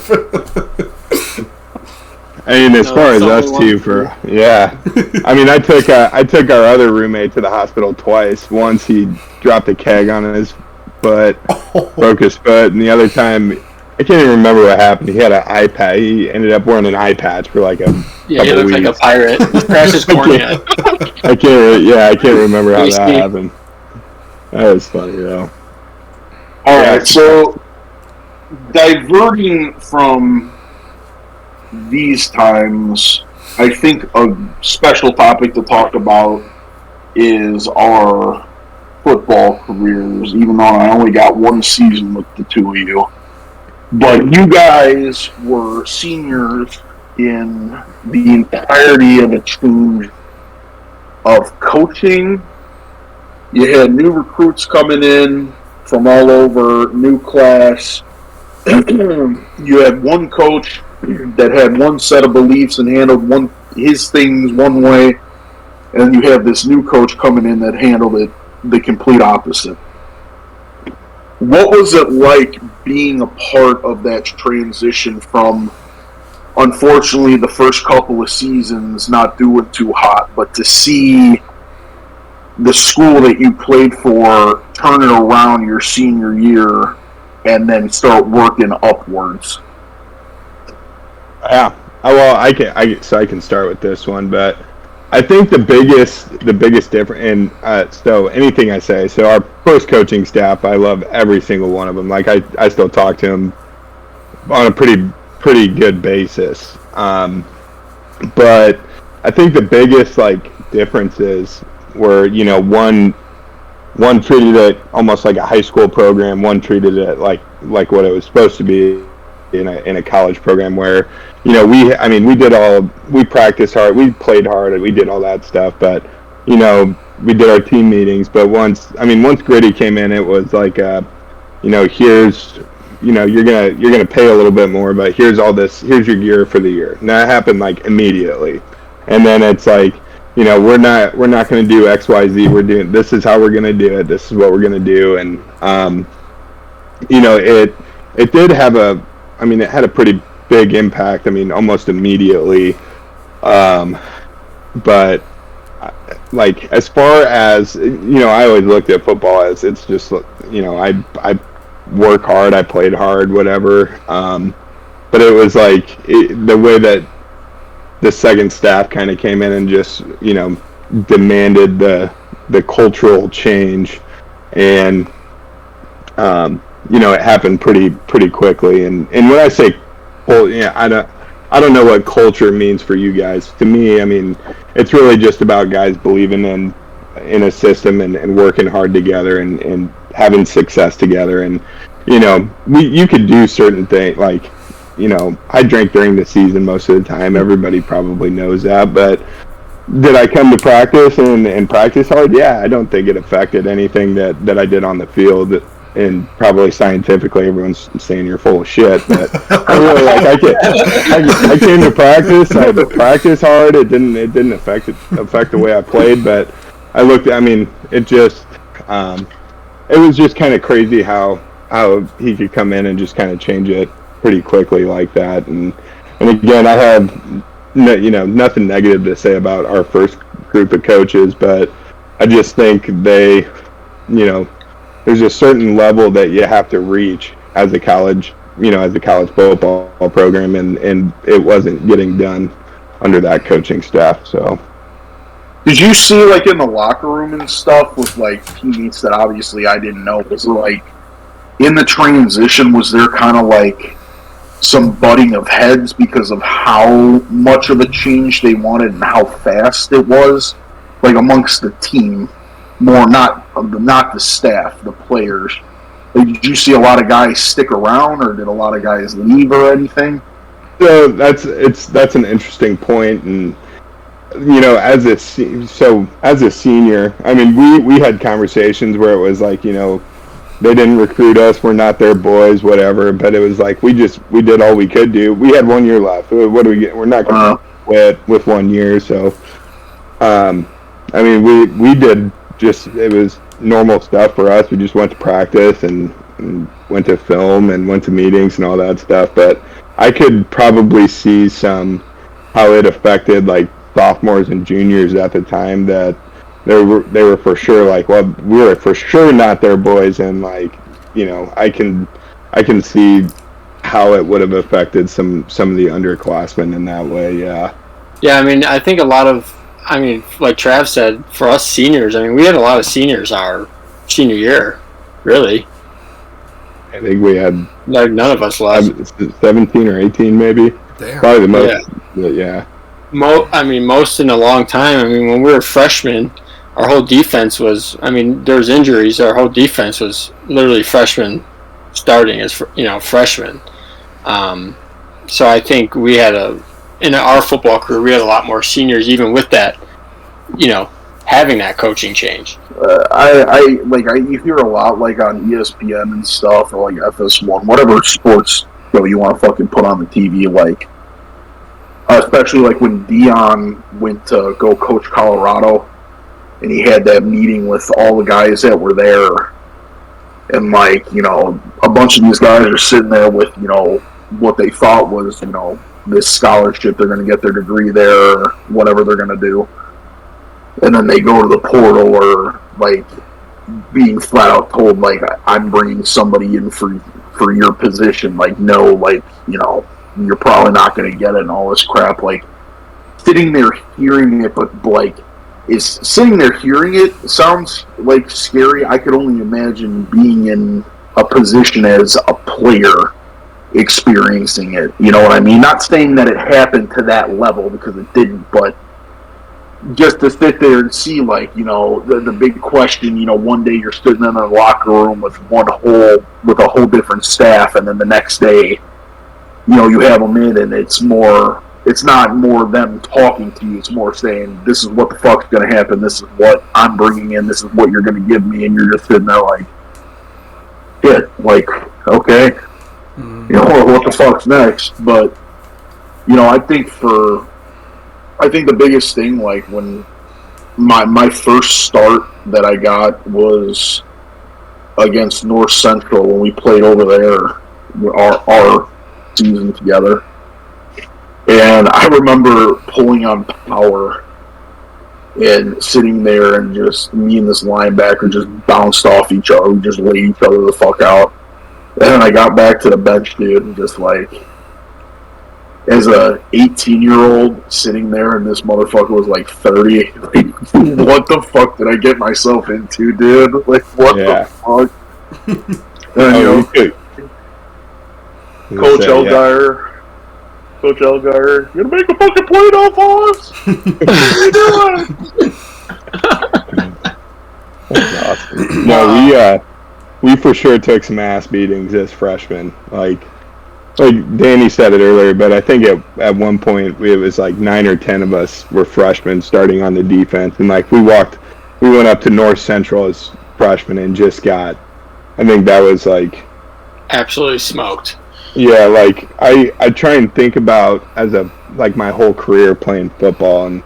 I mean, as far as us two, I mean, I took our other roommate to the hospital twice. Once he dropped a keg on his butt, broke his foot, and the other time, I can't even remember what happened. He had an eye patch. He ended up wearing an eye patch for like a yeah, he looked weeks. like a pirate. Crashed his cornea. I can't remember how that happened. That was funny though. All right, so diverting from these times, I think a special topic to talk about is our football careers, even though I only got one season with the two of you. But you guys were seniors in the entirety of a change of coaching. You had new recruits coming in from all over, new class. You had one coach that had one set of beliefs and handled his things one way, and you have this new coach coming in that handled it the complete opposite. What was it like being a part of that transition from, unfortunately, the first couple of seasons not doing too hot, but to see the school that you played for turn it around your senior year and then start working upwards? Yeah. Well, I can start with this one, but I think the biggest difference, and so anything I say, so our first coaching staff, I love every single one of them. Like I still talk to them on a pretty good basis. But I think the biggest differences were, one treated it almost like a high school program, one treated it like what it was supposed to be in a college program where, we practiced hard, we played hard, we did all that stuff, but, we did our team meetings, but once Gritty came in, it was like, here's, you're gonna pay a little bit more, but here's your gear for the year. And that happened immediately. And then it's like, we're not going to do X, Y, Z. This is how we're going to do it. This is what we're going to do. And, it did have it had a pretty big impact. Almost immediately. But as far as, I always looked at football as it's just, I work hard, I played hard, whatever. But it was the way that the second staff kind of came in and just, demanded the cultural change, and it happened pretty quickly. And when I say, I don't know what culture means for you guys. To me, it's really just about guys believing in a system and working hard together and having success together. And you could do certain things I drank during the season most of the time. Everybody probably knows that. But did I come to practice and practice hard? Yeah, I don't think it affected anything that I did on the field. And probably scientifically, everyone's saying you're full of shit. But I really I came to practice. I practiced hard. It didn't affect the way I played. But I looked. It just it was just kind of crazy how he could come in and just kind of change it pretty quickly like that. And again, I have nothing negative to say about our first group of coaches, but I just think they, there's a certain level that you have to reach as a college football program, and it wasn't getting done under that coaching staff. So did you see in the locker room and stuff with teammates that obviously I didn't know, was it in the transition, was there kind of some butting of heads because of how much of a change they wanted and how fast it was, amongst the team, more not the staff, the players? Did you see a lot of guys stick around, or did a lot of guys leave or anything? So that's an interesting point. And as a senior, we had conversations where it was they didn't recruit us, we're not their boys, whatever. But it was we did all we could do. We had 1 year left. What do we get? We're not going to quit with 1 year. So, we did it was normal stuff for us. We just went to practice and went to film and went to meetings and all that stuff. But I could probably see how it affected sophomores and juniors at the time, that they were for sure we were for sure not their boys, and I can see how it would have affected some of the underclassmen in that way. Yeah, I think a lot of, like Trav said, for us seniors, we had a lot of seniors our senior year, really. I think we had None of us left. 17 or 18 maybe. Damn. Probably the most. Yeah. Most in a long time. I mean, when we were freshmen, our whole defense was. I mean, there was injuries. Our whole defense was literally freshmen starting as freshmen. So I think we had in our football career, we had a lot more seniors, even with that, having that coaching change. You hear a lot like on ESPN and stuff, or like FS1, whatever sports show you want to fucking put on the TV, like especially like when Dion went to go coach Colorado, and he had that meeting with all the guys that were there, and a bunch of these guys are sitting there with what they thought was this scholarship, they're going to get their degree there, or whatever they're going to do. And then they go to the portal, or being flat out told I'm bringing somebody in for your position. You're probably not going to get it, and all this crap. Sitting there hearing it, but sitting there hearing it sounds scary. I could only imagine being in a position as a player experiencing it. You know what I mean? Not saying that it happened to that level, because it didn't, but just to sit there and see, the big question, one day you're sitting in a locker room with a whole different staff, and then the next day, you have them in, and it's not more them talking to you, it's more saying, this is what the fuck's going to happen, this is what I'm bringing in, this is what you're going to give me, and you're just sitting there okay, what the fuck's next? But, I think the biggest thing, when my first start that I got was against North Central when we played over there, our season together. And I remember pulling on power and sitting there, and just me and this linebacker just bounced off each other. We just laid each other the fuck out. And then I got back to the bench, dude, and just as a 18-year-old sitting there, and this motherfucker was 30. What the fuck did I get myself into, dude? What the fuck? And, Coach Elgire, you gonna make a fucking play off of us? What are you doing? That's awesome. No, we for sure took some ass beatings as freshmen. Like Danny said it earlier, but I think at one point it was 9 or 10 of us were freshmen starting on the defense, and we went up to North Central as freshmen and just got, I think that was absolutely smoked. Yeah, I try and think about as my whole career playing football, and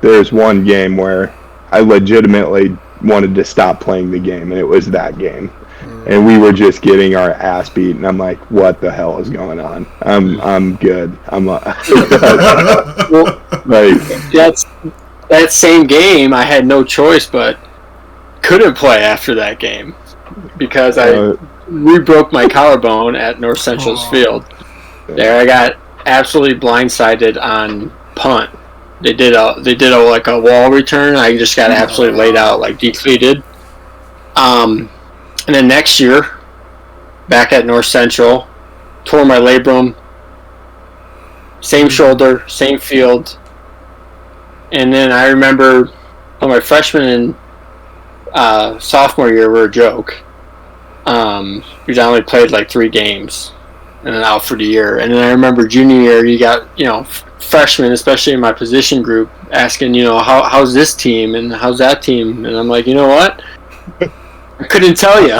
there's one game where I legitimately wanted to stop playing the game, and it was that game. And we were just getting our ass beat, and I'm like, what the hell is going on? I'm good. That's that same game. I had no choice but couldn't play after that game because I re-broke my collarbone at North Central's field. There, I got absolutely blindsided on punt. They did a wall return. I just got absolutely laid out, depleted. And then next year, back at North Central, tore my labrum, same shoulder, same field. And then I remember my freshman and sophomore year were a joke. Because I only played 3 games and then out for the year. And then I remember junior year, you got, freshmen, especially in my position group, asking, how's this team and how's that team? And I'm like, you know what? I couldn't tell you.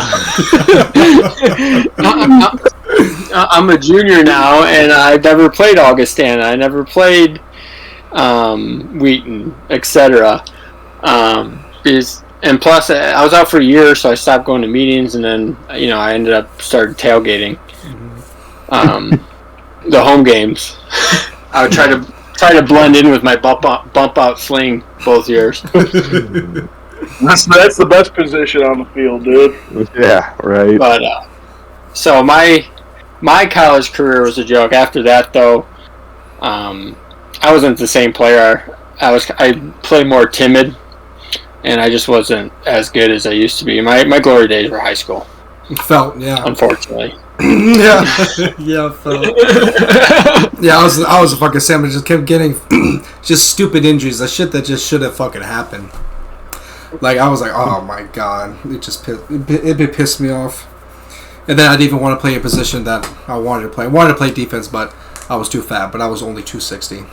I'm a junior now, and I've never played Augustana. I never played Wheaton, etc. And plus, I was out for a year, so I stopped going to meetings, and then I ended up started tailgating. The home games. I would try to blend in with my bump out sling both years. That's the best position on the field, dude. Yeah, right. But so my college career was a joke. After that, though, I wasn't the same player. I played more timid, and I just wasn't as good as I used to be. My glory days were high school. Felt, yeah. unfortunately. Yeah, yeah, felt. Yeah, I was a fucking sandwich. Just kept getting just stupid injuries. The shit that just should have fucking happened. Like I was like, oh my god, it pissed me off. And then I didn't even want to play a position that I wanted to play. I wanted to play defense, but I was too fat. But I was only 260.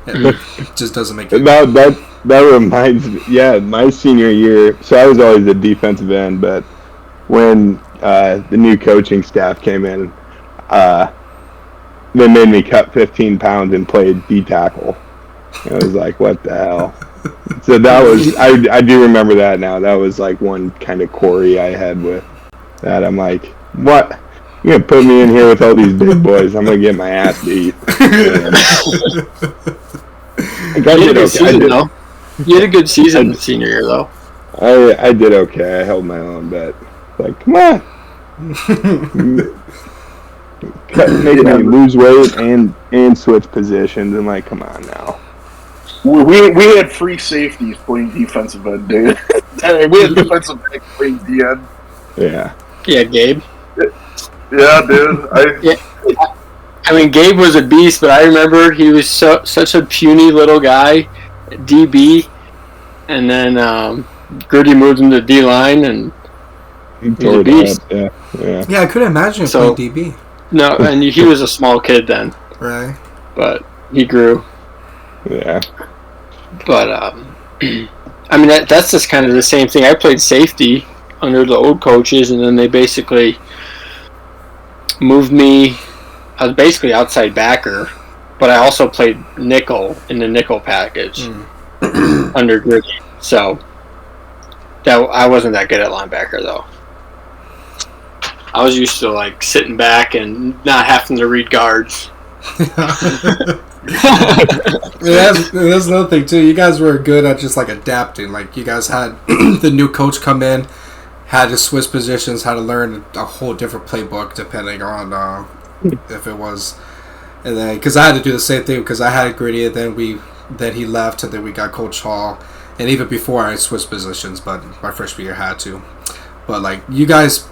It just doesn't make it. That reminds me. Yeah, my senior year. So I was always a defensive end, but when the new coaching staff came in, they made me cut 15 pounds and play D tackle. I was like, what the hell? So that was, I do remember that now. That was like one kind of quarry I had with that. I'm like, what? You're going to put me in here with all these big boys. I'm going to get my ass beat. You had a good season, though. You had a good season senior year, though. I did okay. I held my own, but like, come on. Make me lose weight and switch positions. I'm like, come on now. We had free safeties playing defensive end, dude. We had defensive back playing DN. Yeah. Yeah, Gabe. Yeah, dude. I mean, Gabe was a beast, but I remember he was such a puny little guy, DB, and then Gritty moved him to D line, and he was a beast. Yeah. Yeah, I couldn't imagine playing DB. No, and he was a small kid then. Right. But he grew. Yeah. But, I mean, that's just kind of the same thing. I played safety under the old coaches, and then they basically moved me. I was basically outside backer, but I also played nickel in the nickel package under Gritty. So I wasn't that good at linebacker, though. I was used to like sitting back and not having to read guards. That's another thing too. You guys were good at just like adapting. Like you guys had the new coach come in, had to switch positions, had to learn a whole different playbook depending on if it was. And then because I had to do the same thing because I had Gritty, and then he left, and then we got Coach Hall, and even before I switched positions, but my freshman year had to. But like you guys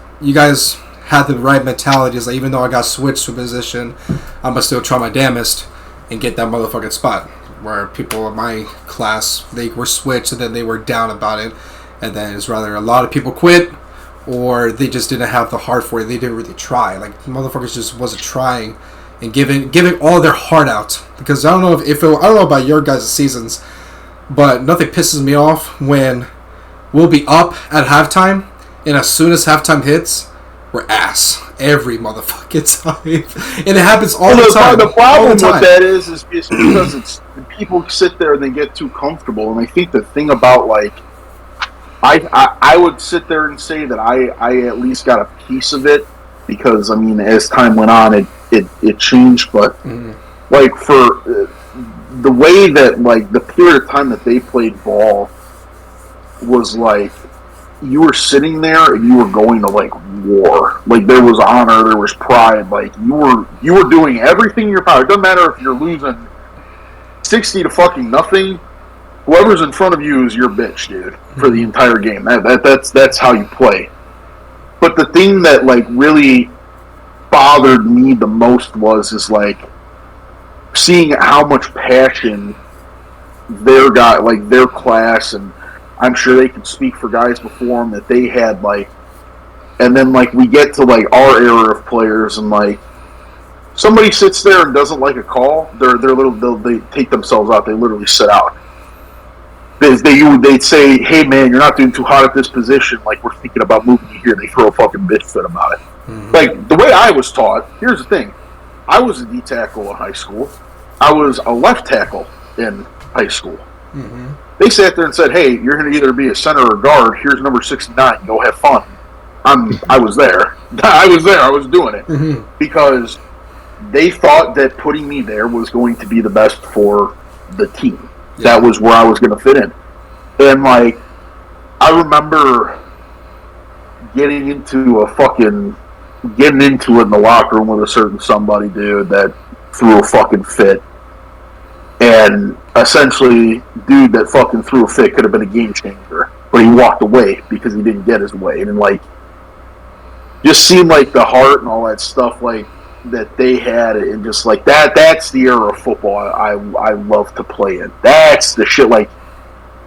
had the right mentalities. Like even though I got switched to a position, I'm gonna still try my damnest and get that motherfucking spot. Where people in my class, they were switched and then they were down about it, and then it's rather a lot of people quit or they just didn't have the heart for it. They didn't really try. Like motherfuckers just wasn't trying and giving all their heart out. Because I don't know I don't know about your guys' seasons, but nothing pisses me off when we'll be up at halftime, and as soon as halftime hits, we're ass every motherfucking time, and it happens all the time. The problem with that is because people sit there and they get too comfortable, and I think the thing about like I would sit there and say that I at least got a piece of it because I mean as time went on it changed, but like for the way that like the period of time that they played ball was like. You were sitting there and you were going to like war. Like there was honor, there was pride. Like you were doing everything in your power. It doesn't matter if you're losing 60 to fucking nothing. Whoever's in front of you is your bitch, dude, for the entire game. That's how you play. But the thing that like really bothered me the most is like seeing how much passion their class and I'm sure they can speak for guys before them that they had like, and then like we get to like our era of players and like somebody sits there and doesn't like a call, they take themselves out. They literally sit out. They'd say, "Hey man, you're not doing too hot at this position. Like we're thinking about moving you here." They throw a fucking bitch fit about it. Mm-hmm. Like the way I was taught. Here's the thing: I was a D tackle in high school. I was a left tackle in high school. Mm-hmm. They sat there and said, "Hey, you're going to either be a center or guard. Here's number 69. Go have fun." I was there. I was doing it because they thought that putting me there was going to be the best for the team. Yeah. That was where I was going to fit in. And like, I remember getting into it in the locker room with a certain somebody, dude, that threw a fucking fit. And essentially, dude that fucking threw a fit could have been a game changer, but he walked away because he didn't get his way. And like, just seemed like the heart and all that stuff like that they had, and just like that's the era of football I love to play in. That's the shit. Like,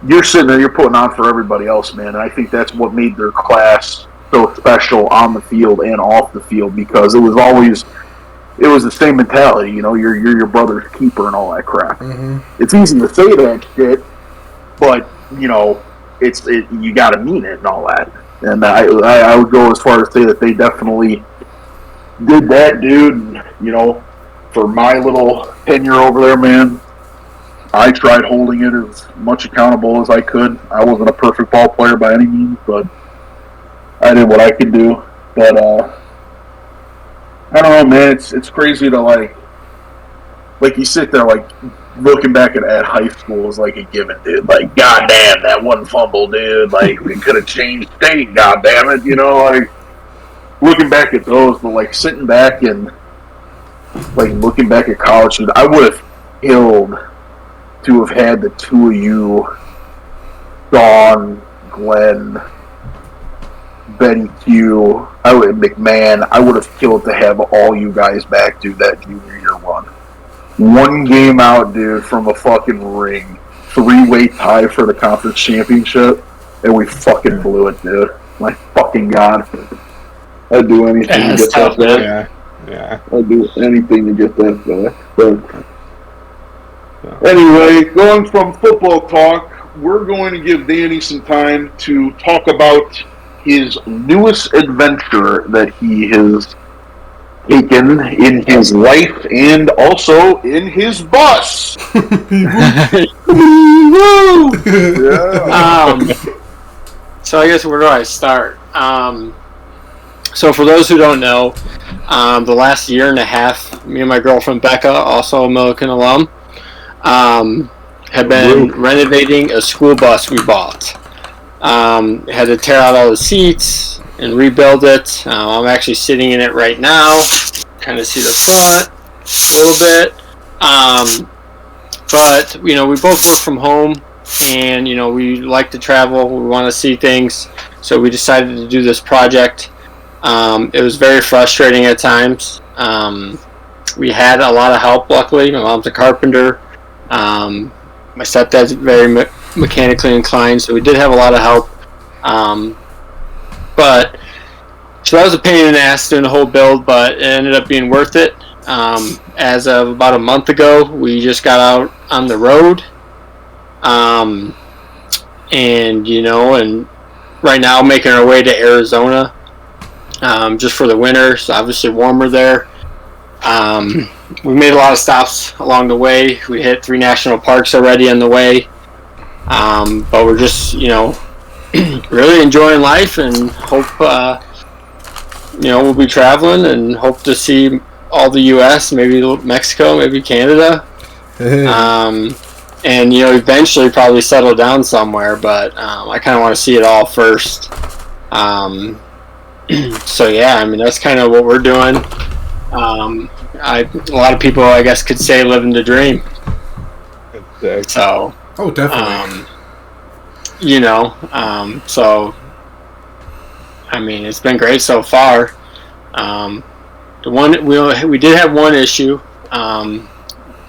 you're sitting there, you're putting on for everybody else, man, and I think that's what made their class so special on the field and off the field, because it was the same mentality. You're your brother's keeper and all that crap. It's easy to say that shit, but you got to mean it and all that. And I would go as far as to say that they definitely did that, dude. And, for my little tenure over there, man, I tried holding it as much accountable as I could. I wasn't a perfect ball player by any means, but I did what I could do. But I don't know, man. It's crazy to like you sit there like looking back at high school is like a given, dude. Like, goddamn, that one fumble, dude. Like, we could have changed state, goddamn it. Like looking back at those, but like sitting back and like looking back at college, dude, I would have killed to have had the two of you, Dawn, Glenn, Benny Q, McMahon. I would have killed to have all you guys back, dude, that junior year run. One game out, dude, from a fucking ring. 3-way tie for the conference championship, and we fucking blew it, dude. My fucking God. I'd do anything to get that back. Yeah. I'd do anything to get that back. But anyway, going from football talk, we're going to give Danny some time to talk about his newest adventure that he has taken in his life and also in his bus. So I guess where do I start? So for those who don't know, the last year and a half, me and my girlfriend Becca, also a Millikan alum, have been renovating a school bus we bought. Had to tear out all the seats and rebuild it. I'm actually sitting in it right now. Kind of see the front a little bit. But, we both work from home, and, we like to travel. We want to see things. So we decided to do this project. It was very frustrating at times. We had a lot of help, luckily. My mom's a carpenter. My stepdad's very mechanically inclined, so we did have a lot of help. So that was a pain in the ass doing the whole build, but it ended up being worth it. As of about a month ago, we just got out on the road. And right now making our way to Arizona, just for the winter. It's obviously warmer there. We made a lot of stops along the way. We hit 3 national parks already on the way. But we're just, really enjoying life, and hope, we'll be traveling and hope to see all the U.S., maybe Mexico, maybe Canada. And, eventually probably settle down somewhere, but I kind of want to see it all first. So, yeah, that's kind of what we're doing. A lot of people, I guess, could say living the dream. So... Oh, definitely. So, it's been great so far. The one we did have one issue.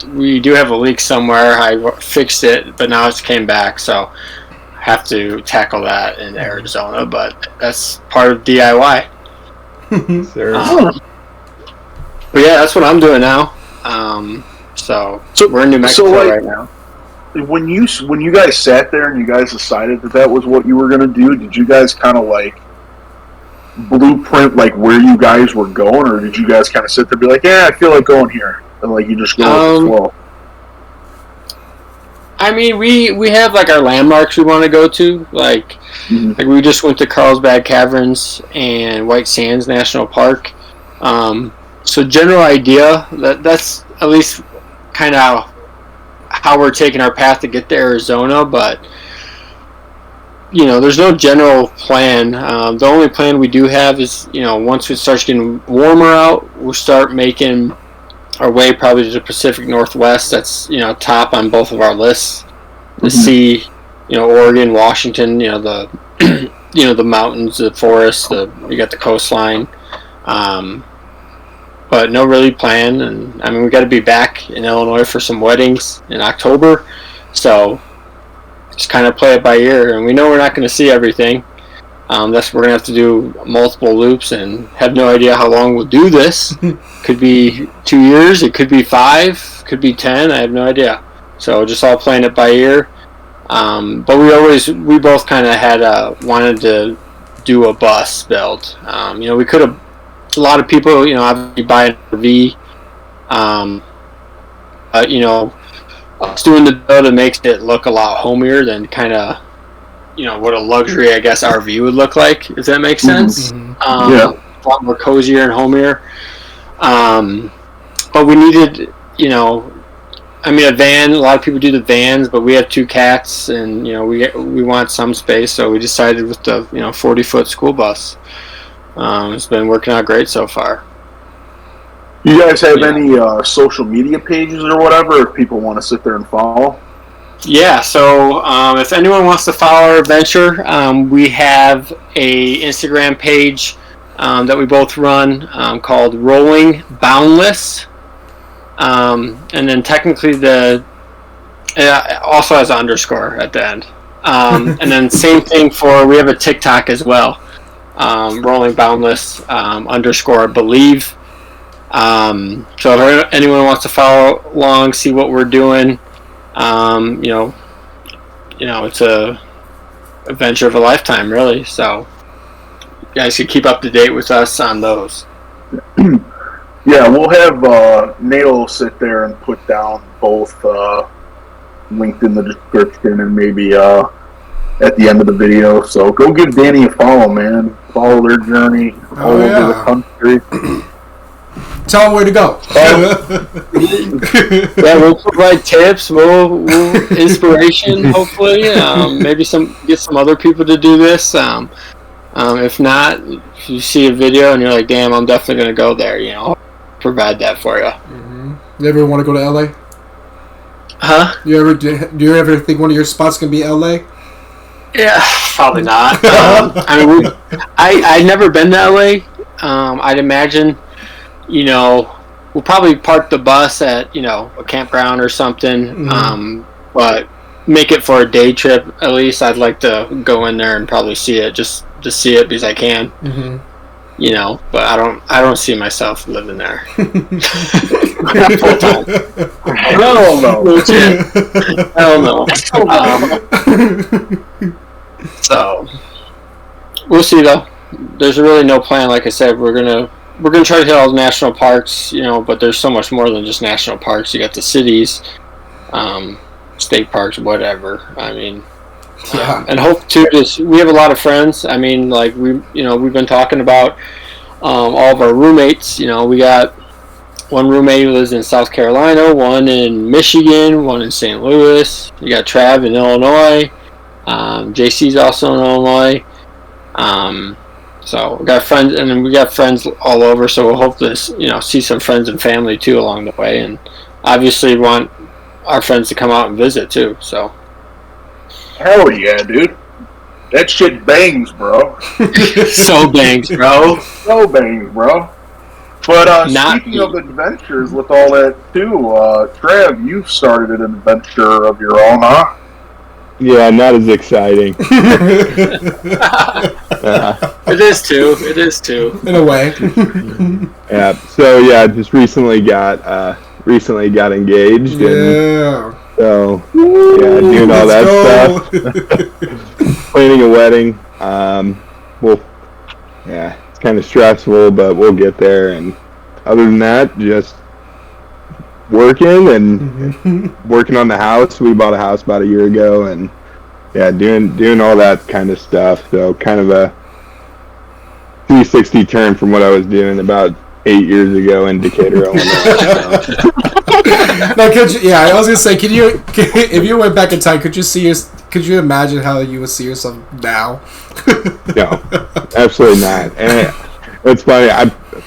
We do have a leak somewhere. I fixed it, but now it's came back, so I have to tackle that in Arizona. But that's part of DIY. But yeah, that's what I'm doing now. So we're in New Mexico right now. When you guys sat there and you guys decided that was what you were going to do, did you guys kind of like blueprint like where you guys were going, or did you guys kind of sit there and be like, yeah, I feel like going here, and like you just go with the flow? We have like our landmarks we want to go to, like we just went to Carlsbad Caverns and White Sands National Park. So general idea that's at least kind of how we're taking our path to get to Arizona, but there's no general plan. The only plan we do have is, once it starts getting warmer out, we'll start making our way probably to the Pacific Northwest. That's, top on both of our lists. The sea, Oregon, Washington, the, the mountains, the forests, you got the coastline. But no really plan. And I mean, we got to be back in Illinois for some weddings in October, so just kind of play it by ear. And we know we're not going to see everything. We're going to have to do multiple loops and have no idea how long we'll do this. Could be 2 years, it could be 5, could be 10. I have no idea. So just all playing it by ear. But we both kind of had wanted to do a bus build. We could have. A lot of people, obviously buy an RV. Us doing the build, it makes it look a lot homier than kind of, what a luxury, I guess, RV would look like, if that makes sense. Mm-hmm. Yeah. A lot more cozier and homier. But we needed, a van. A lot of people do the vans, but we have 2 cats, and, we want some space, so we decided with the, 40-foot school bus. It's been working out great so far. You guys have any social media pages or whatever if people want to sit there and follow? Yeah, so if anyone wants to follow our adventure, we have a Instagram page that we both run called Rolling Boundless. And then technically it also has an underscore at the end. And then same thing we have a TikTok as well. Rolling Boundless underscore believe. So if anyone wants to follow along, see what we're doing, it's a adventure of a lifetime, really. So you guys can keep up to date with us on those. Yeah, we'll have Nate will sit there and put down both linked in the description and maybe at the end of the video. So go give Danny a follow, man. Follow their journey all over the country. Tell them where to go. Yeah, we'll provide tips, we'll inspiration, hopefully. Maybe get some other people to do this. If not, if you see a video and you're like, damn, I'm definitely going to go there, I'll provide that for you. Mm-hmm. You ever want to go to LA? Huh? Do you ever think one of your spots can be LA? Yeah, probably not. I'd never been to LA. I'd imagine, we'll probably park the bus at, a campground or something. Mm-hmm. But make it for a day trip at least. I'd like to go in there and probably see it, just to see it because I can. Mm-hmm. But I don't see myself living there. Full time. Hell no. Hell no. So we'll see though. There's really no plan. Like I said, we're gonna try to hit all the national parks, but there's so much more than just national parks. You got the cities, state parks, whatever. And hope too is we have a lot of friends. We've been talking about all of our roommates. We got one roommate who lives in South Carolina, one in Michigan, one in St. Louis. You got Trav in Illinois. JC's also in Illinois. So we got friends, and then we got friends all over. So we'll hope to see some friends and family too along the way, and obviously want our friends to come out and visit too. So. Hell yeah, dude. That shit bangs, bro. So bangs, bro. So bangs, bro. But speaking of adventures with all that too, Trev, you've started an adventure of your own, huh? Yeah, not as exciting. It is too. In a way. Yeah. So yeah, just recently got engaged. Yeah. And so yeah, doing all that stuff. Planning a wedding. It's kind of stressful, but we'll get there. And other than that, just working and working on the house. We bought a house about a year ago, and yeah, doing all that kind of stuff. So kind of a 360 turn from what I was doing about 8 years ago in Decatur, Illinois. No, I was gonna say, if you went back in time, could you imagine how you would see yourself now? No, absolutely not. And it's funny.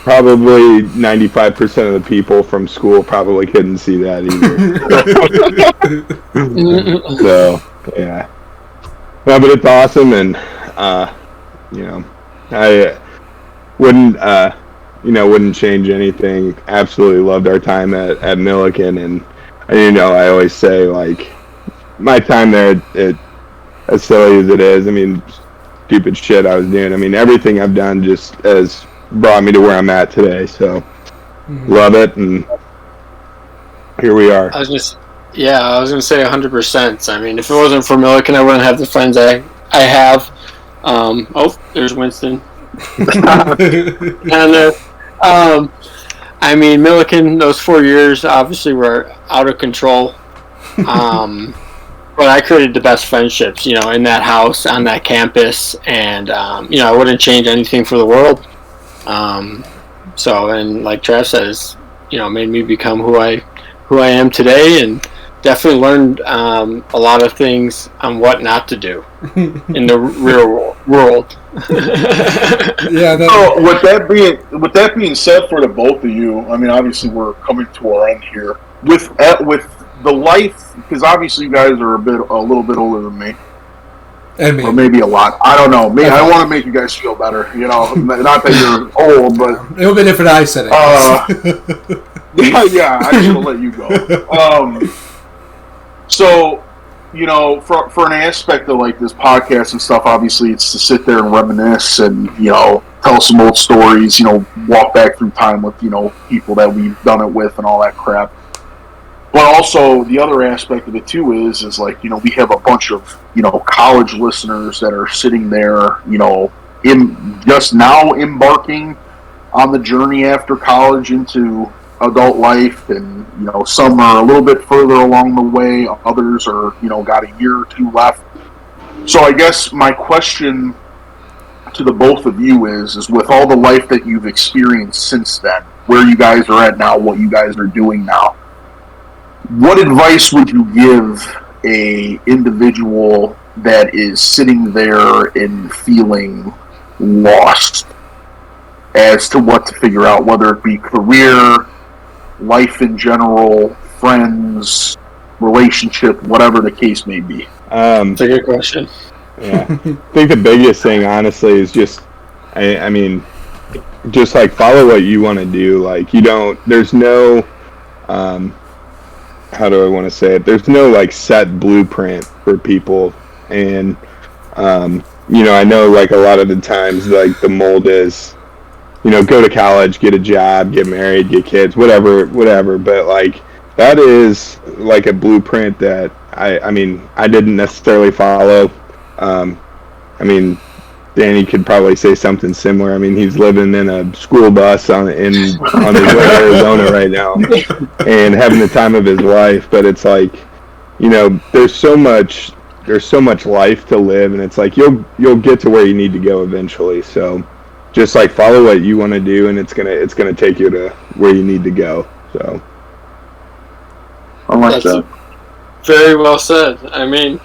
Probably 95% of the people from school probably couldn't see that either. So yeah, no, but it's awesome, and I wouldn't wouldn't change anything. Absolutely loved our time at Milliken, and I always say, like, my time there, as silly as it is, I mean, stupid shit I was doing. I mean, everything I've done just has brought me to where I'm at today. So love it, and here we are. I was gonna say 100%. I mean, if it wasn't for Milliken, I wouldn't have the friends I have. There's Winston. And I mean, Milliken, those 4 years obviously were out of control. But I created the best friendships, in that house, on that campus, and I wouldn't change anything for the world. And like Trav says, made me become who I am today, and definitely learned a lot of things on what not to do in the real world. Yeah. So with that being said, for the both of you, I mean, obviously we're coming to our end here with the life, because obviously you guys are a little bit older than me. And me. Or maybe a lot. I don't know. Maybe I don't want to make you guys feel better. Not that you're old, but it would be different if I said it. Yeah, I should let you go. So, for an aspect of like this podcast and stuff, obviously it's to sit there and reminisce and tell some old stories. Walk back through time with people that we've done it with and all that crap. But also the other aspect of it too is like we have a bunch of college listeners that are sitting there just now embarking on the journey after college into adult life, and some are a little bit further along the way, others are got a year or two left. So I guess my question to the both of you is with all the life that you've experienced since then, where you guys are at now, what you guys are doing now, what advice would you give a individual that is sitting there and feeling lost as to what to figure out, whether it be career, life in general, friends, relationship, whatever the case may be? That's a good question. Yeah. I think the biggest thing, honestly, is just, I mean, just like follow what you want to do. Like, there's no, how do I want to say it? There's no like set blueprint for people. And, I know like a lot of the times, like the mold is, go to college, get a job, get married, get kids, whatever. But like, that is like a blueprint that I didn't necessarily follow. Danny could probably say something similar. I mean, he's living in a school bus on his way to Arizona right now and having the time of his life. But it's like, there's so much life to live, and it's like you'll get to where you need to go eventually. So just like follow what you want to do, and it's gonna take you to where you need to go. So I like that. Very well said. I mean,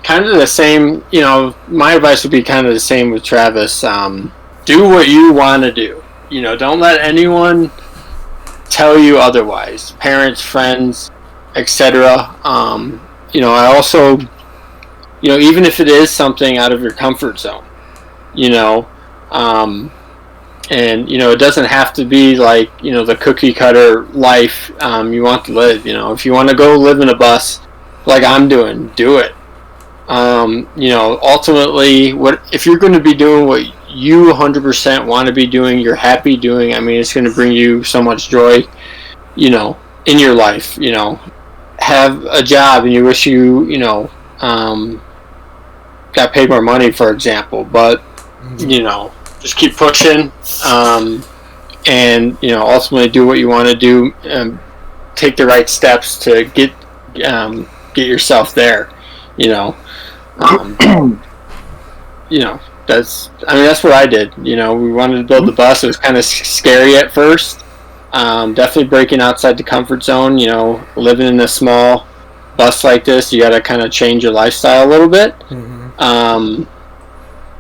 kind of the same, my advice would be kind of the same with Travis. Do what you want to do. Don't let anyone tell you otherwise. Parents, friends, etc. I also, even if it is something out of your comfort zone, and it doesn't have to be like the cookie cutter life you want to live. If you want to go live in a bus like I'm doing, do it. Ultimately, if you're going to be doing what you 100% want to be doing, you're happy doing, I mean, it's going to bring you so much joy, in your life. Have a job and you wish you got paid more money, for example, but just keep pushing, and ultimately do what you want to do, and take the right steps to get yourself there. That's what I did. We wanted to build the bus. It was kind of scary at first. Definitely breaking outside the comfort zone. Living in a small bus like this, you got to kind of change your lifestyle a little bit. Mm-hmm.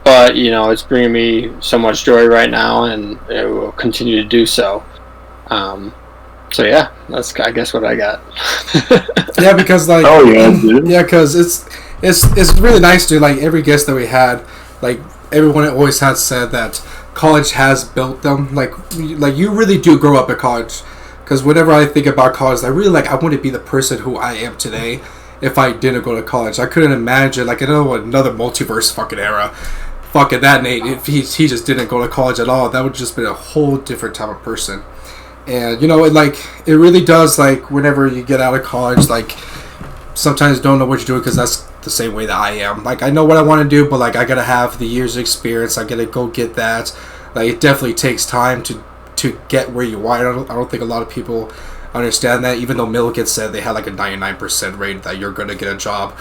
But it's bringing me so much joy right now, and it will continue to do so. So yeah, that's I guess what I got. Yeah, because like, oh yeah, dude. Yeah, because it's really nice to, like, every guest that we had, like everyone always has said that college has built them. Like you really do grow up at college. Because whenever I think about college, I wouldn't be the person who I am today if I didn't go to college. I couldn't imagine, like, another multiverse fucking era. Fucking that Nate, if he just didn't go to college at all, that would just be a whole different type of person. And, it really does, like, whenever you get out of college, like, sometimes don't know what you're doing because that's the same way that I am. Like, I know what I want to do, but, like, I gotta have the years of experience. I gotta go get that. Like, it definitely takes time to get where you are. I don't think a lot of people understand that, even though Milligan said they had like a 99% rate that you're going to get a job.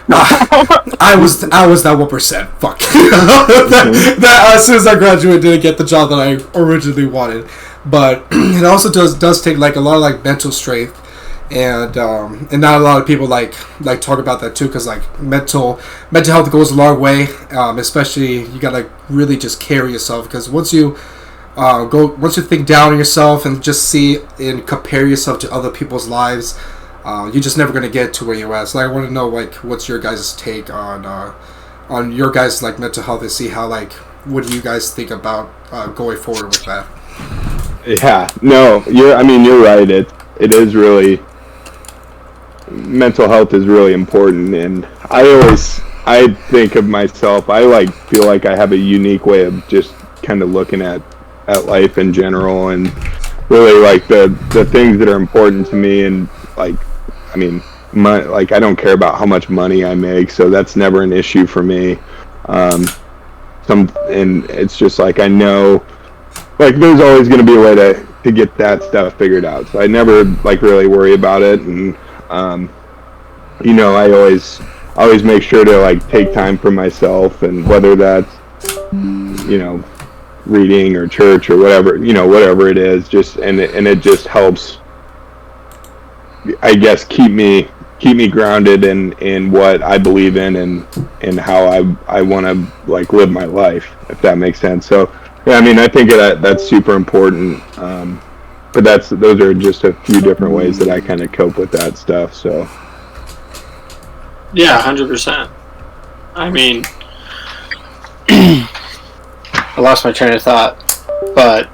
I was that 1%. Fuck. that as soon as I graduated, didn't get the job that I originally wanted. But it also does take like a lot of like mental strength, and not a lot of people like talk about that too, because like mental health goes a long way, especially you gotta really just carry yourself, because once you think down on yourself and just see and compare yourself to other people's lives, you're just never gonna get to where you're at. So I want to know like what's your guys' take on your guys' like mental health, and see how like what do you guys think about going forward with that? Yeah, no, you're right. It is really, mental health is really important, and I think of myself, I feel like I have a unique way of just kind of looking at life in general, and really like the things that are important to me. And I don't care about how much money I make, so that's never an issue for me. And it's just like, I know like there's always going to be a way to get that stuff figured out, so I never like really worry about it. And I always make sure to like take time for myself, and whether that's reading or church or whatever it is, and it just helps, I guess, keep me grounded in what I believe in, and how I want to like live my life, if that makes sense. So yeah, I think that's super important. But those are just a few different ways that I kind of cope with that stuff. So yeah, 100%. I lost my train of thought, but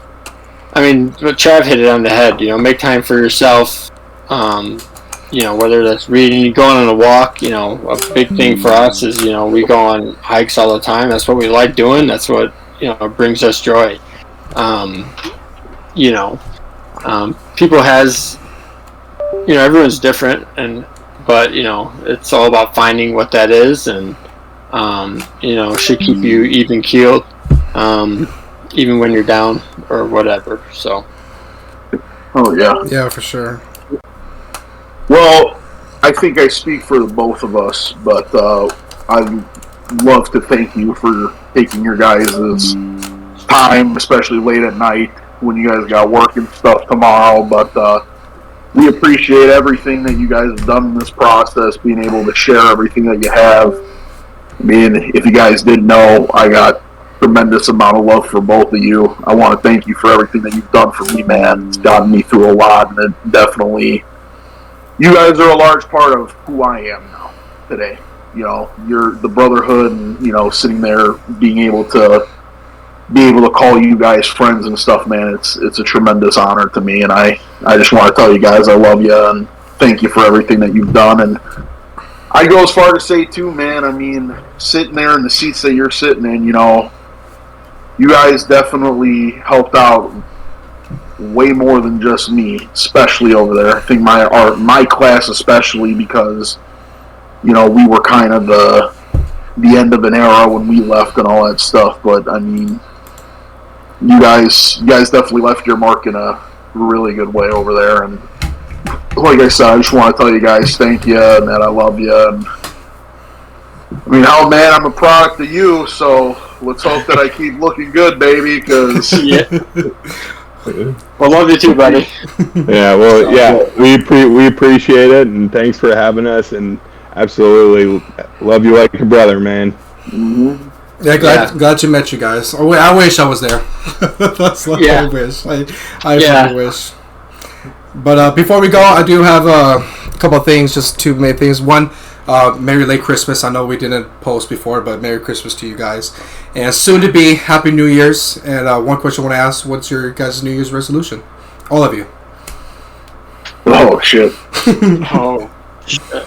Trav hit it on the head. Make time for yourself. Whether that's reading, going on a walk. A big thing for us is we go on hikes all the time. That's what we like doing. That's what brings us joy. People has everyone's different, but it's all about finding what that is, and should keep you even keeled. Even when you're down or whatever. So. Oh yeah. Yeah, for sure. Well, I think I speak for the both of us, but I'd love to thank you for taking your guys' time, especially late at night when you guys got work and stuff tomorrow. But we appreciate everything that you guys have done in this process, being able to share everything that you have. If you guys didn't know, I got tremendous amount of love for both of you. I want to thank you for everything that you've done for me, man. It's gotten me through a lot, and it definitely, you guys are a large part of who I am now today. You're the brotherhood, and sitting there being able to call you guys friends and stuff, man. It's a tremendous honor to me, and I just want to tell you guys I love you and thank you for everything that you've done. And I go as far to say too, man, sitting there in the seats that you're sitting in, you guys definitely helped out way more than just me, especially over there. I think my class especially, because we were kind of the end of an era when we left and all that stuff. But you guys definitely left your mark in a really good way over there. And like I said, I just want to tell you guys thank you, and that I love you. And I'm a product of you, so let's hope that I keep looking good, baby, because yeah. Well, love you too, buddy. Yeah, well, yeah, we appreciate it, and thanks for having us, and absolutely love you like a brother, man. Mm-hmm. Yeah, glad you met you guys. I wish I was there. That's what I wish. I really wish. But before we go, I do have a couple of things, just two main things. One, Merry late Christmas. I know we didn't post before, but Merry Christmas to you guys. And soon to be, Happy New Year's. And one question I want to ask, what's your guys' New Year's resolution? All of you. Oh, shit. Oh, shit.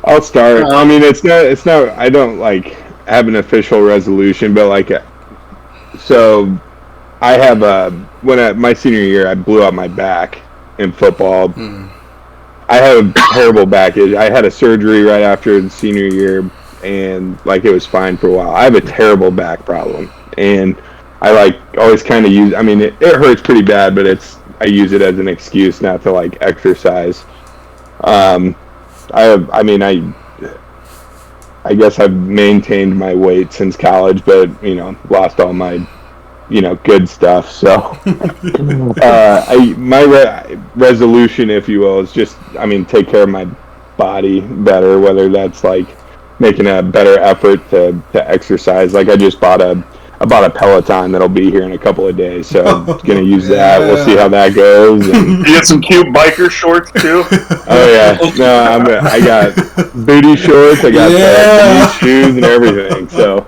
I'll start. I mean, it's not. I don't like have an official resolution, but like, so I have my senior year, I blew out my back in football. I have a terrible back. I had a surgery right after the senior year, and like it was fine for a while. I have a terrible back problem, and I like always kind of use. I mean, it hurts pretty bad, but I use it as an excuse not to like exercise. I guess I've maintained my weight since college, but lost all my good stuff. So my resolution, if you will, is just take care of my body better, whether that's like making a better effort to exercise. Like I just bought a Peloton that'll be here in a couple of days, so I'm gonna use that. We'll see how that goes. And you get some cute biker shorts too. Oh yeah, no, I got booty shorts, I got these shoes and everything. So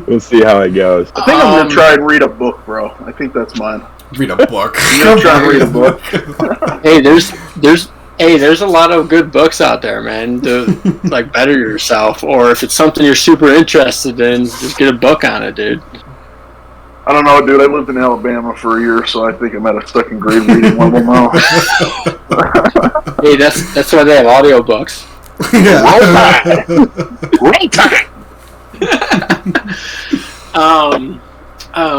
we'll see how it goes. I think I'm gonna try and read a book, bro. I think that's mine. Read a book. I'm gonna try and read a book. Hey, there's a lot of good books out there, man, to like better yourself, or if it's something you're super interested in, just get a book on it, dude. I don't know, dude. I lived in Alabama for a year, so I think I'm at a second grade reading level now. Hey, that's why they have audiobooks. Roll time.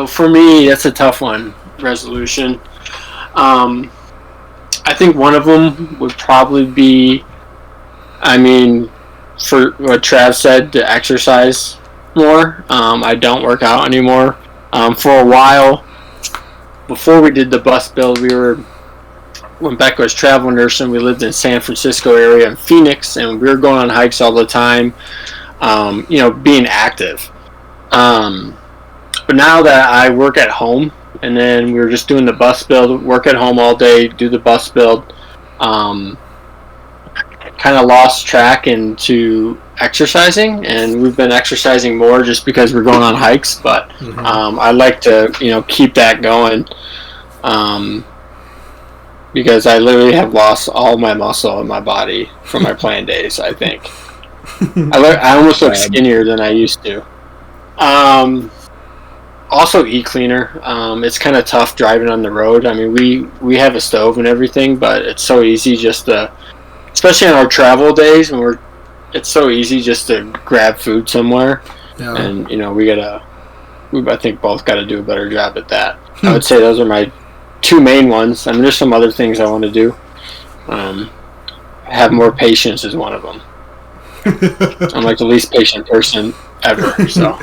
For me, that's a tough one. Resolution. I think one of them would probably be, for what Trav said, to exercise more. I don't work out anymore. For a while, before we did the bus build, when Becca was travel nursing, we lived in San Francisco area and Phoenix, and we were going on hikes all the time, being active. But now that I work at home, and then we were just doing the bus build, work at home all day, do the bus build. Kind of lost track into exercising, and we've been exercising more just because we're going on hikes. But I like to, keep that going, because I literally have lost all my muscle in my body from my playing days. I think I almost look skinnier than I used to. Also, eat cleaner. It's kind of tough driving on the road. We have a stove and everything, but it's so easy just to, especially on our travel days it's so easy just to grab food somewhere. Yeah. And we I think both got to do a better job at that. I would say those are my two main ones. There's some other things I want to do. Have more patience is one of them. I'm like the least patient person ever. So.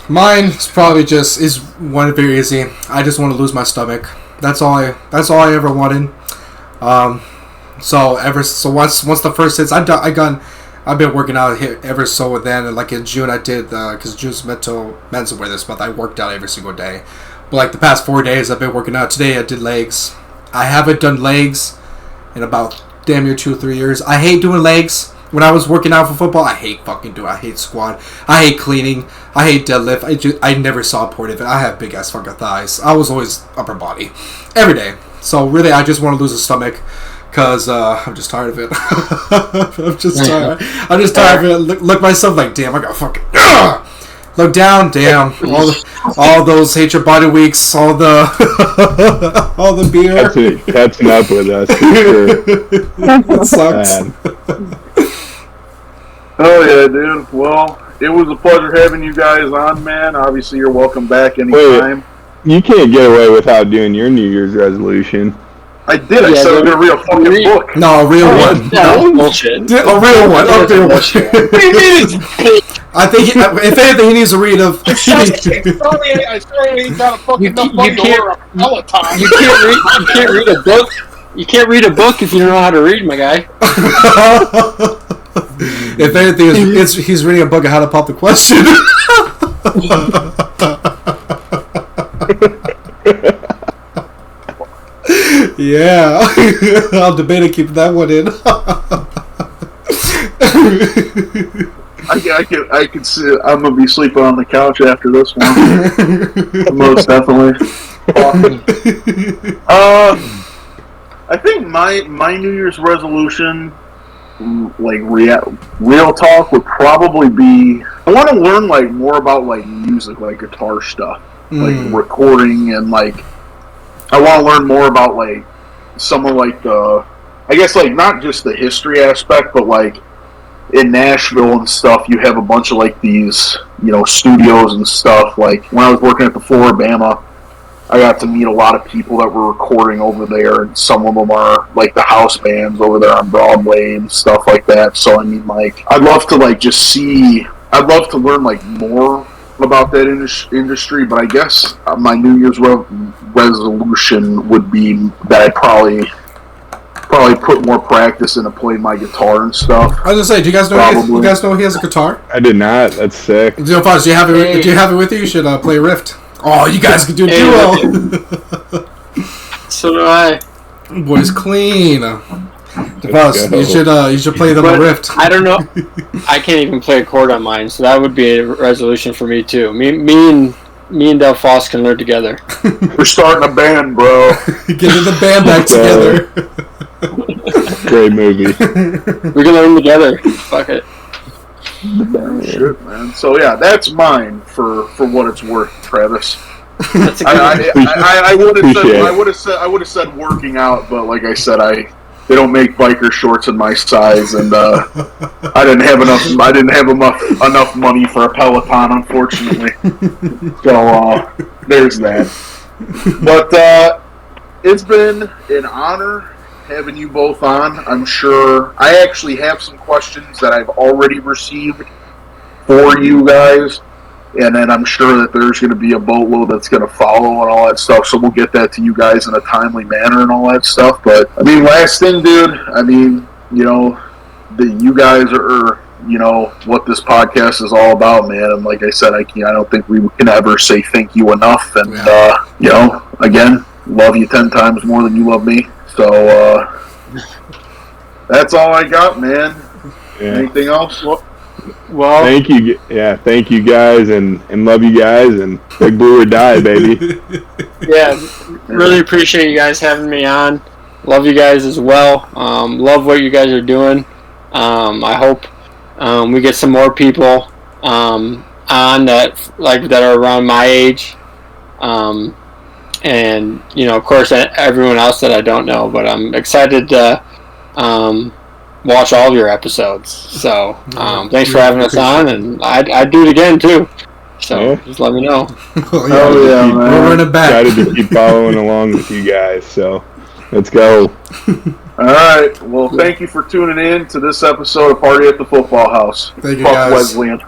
Mine is probably is one very easy. I just want to lose my stomach. That's all I ever wanted. So once the first hits, I've been working out ever so then. And like in June, I did because June's Men's Wear this month. I worked out every single day. But like the past 4 days, I've been working out. Today I did legs. I haven't done legs in about damn near 2 or 3 years. I hate doing legs. When I was working out for football, I hate I hate squat. I hate cleaning. I hate deadlift. I never saw a point of it. I have big ass fucking thighs. I was always upper body every day. So really, I just want to lose a stomach because I'm just tired of it. I'm just tired. I'm just tired of it. Look myself like, damn, I got fucking. Look down, damn. All those hate your body weeks. All the beer. Catching up with us. For sure. That sucks. Oh yeah, dude. Well, it was a pleasure having you guys on, man. Obviously, you're welcome back anytime. Wait, you can't get away without doing your New Year's resolution. I did. I said I was going to read a fucking book. No, a real one. No, bullshit. A real one. A real one. I think, if anything, he needs to read a... I sorry ain't got a fucking enough money to order a Peloton. You can't read a book. You can't read a book if you don't know how to read, my guy. If anything, he's reading a book on how to pop the question. Yeah. I'll debate and keep that one in. I could see. I'm gonna be sleeping on the couch after this one. Most definitely. I think my New Year's resolution, like real talk, would probably be I want to learn like more about like music, like guitar stuff, like recording, and like I want to learn more about like some of like the, I guess like not just the history aspect, but like in Nashville and stuff, you have a bunch of like these, you know, studios and stuff. Like when I was working at the Floribama, I got to meet a lot of people that were recording over there, and some of them are like the house bands over there on Broadway and stuff like that. So I mean, like, I'd love to like just see. I'd love to learn like more about that industry. But I guess my New Year's resolution would be that I probably put more practice into playing my guitar and stuff. I was gonna say, do you guys know he has a guitar? I did not. That's sick. Do you have it with you? You should play Rift. Oh, you guys could do a duo. So do I. Boy's clean. You should play them on Rift. I don't know. I can't even play a chord on mine, so that would be a resolution for me too. Me and Del Foss can learn together. We're starting a band, bro. Get the band back together. Great movie. We can learn together. Fuck it. Shit, man. So yeah, that's mine for what it's worth, Travis. That's a good I would have said working out, but like I said, they don't make biker shorts in my size, and I didn't have enough money for a Peloton, unfortunately. So there's that. But it's been an honor having you both on. I'm sure I actually have some questions that I've already received for you guys, and then I'm sure that there's going to be a boatload that's going to follow and all that stuff, so we'll get that to you guys in a timely manner and all that stuff. But I mean, last thing, dude, I mean, you know, you guys are, you know, what this podcast is all about, man. And like I said, I don't think we can ever say thank you enough. And you know, again, love you 10 times more than you love me. So that's all I got, man. Yeah. Anything else? Well, thank you. Yeah, thank you guys, and love you guys, and Big Blue or die, baby. Yeah, really appreciate you guys having me on. Love you guys as well. Love what you guys are doing. I hope we get some more people on that are around my age. And, you know, of course, everyone else that I don't know, but I'm excited to watch all of your episodes. So, thanks for having us on, and I'd do it again, too. So, just let me know. Oh, yeah, man. We're running back. Excited to keep following along with you guys, so let's go. All right. Well, thank you for tuning in to this episode of Party at the Football House. Thank you, Fuck guys. Wesleyan.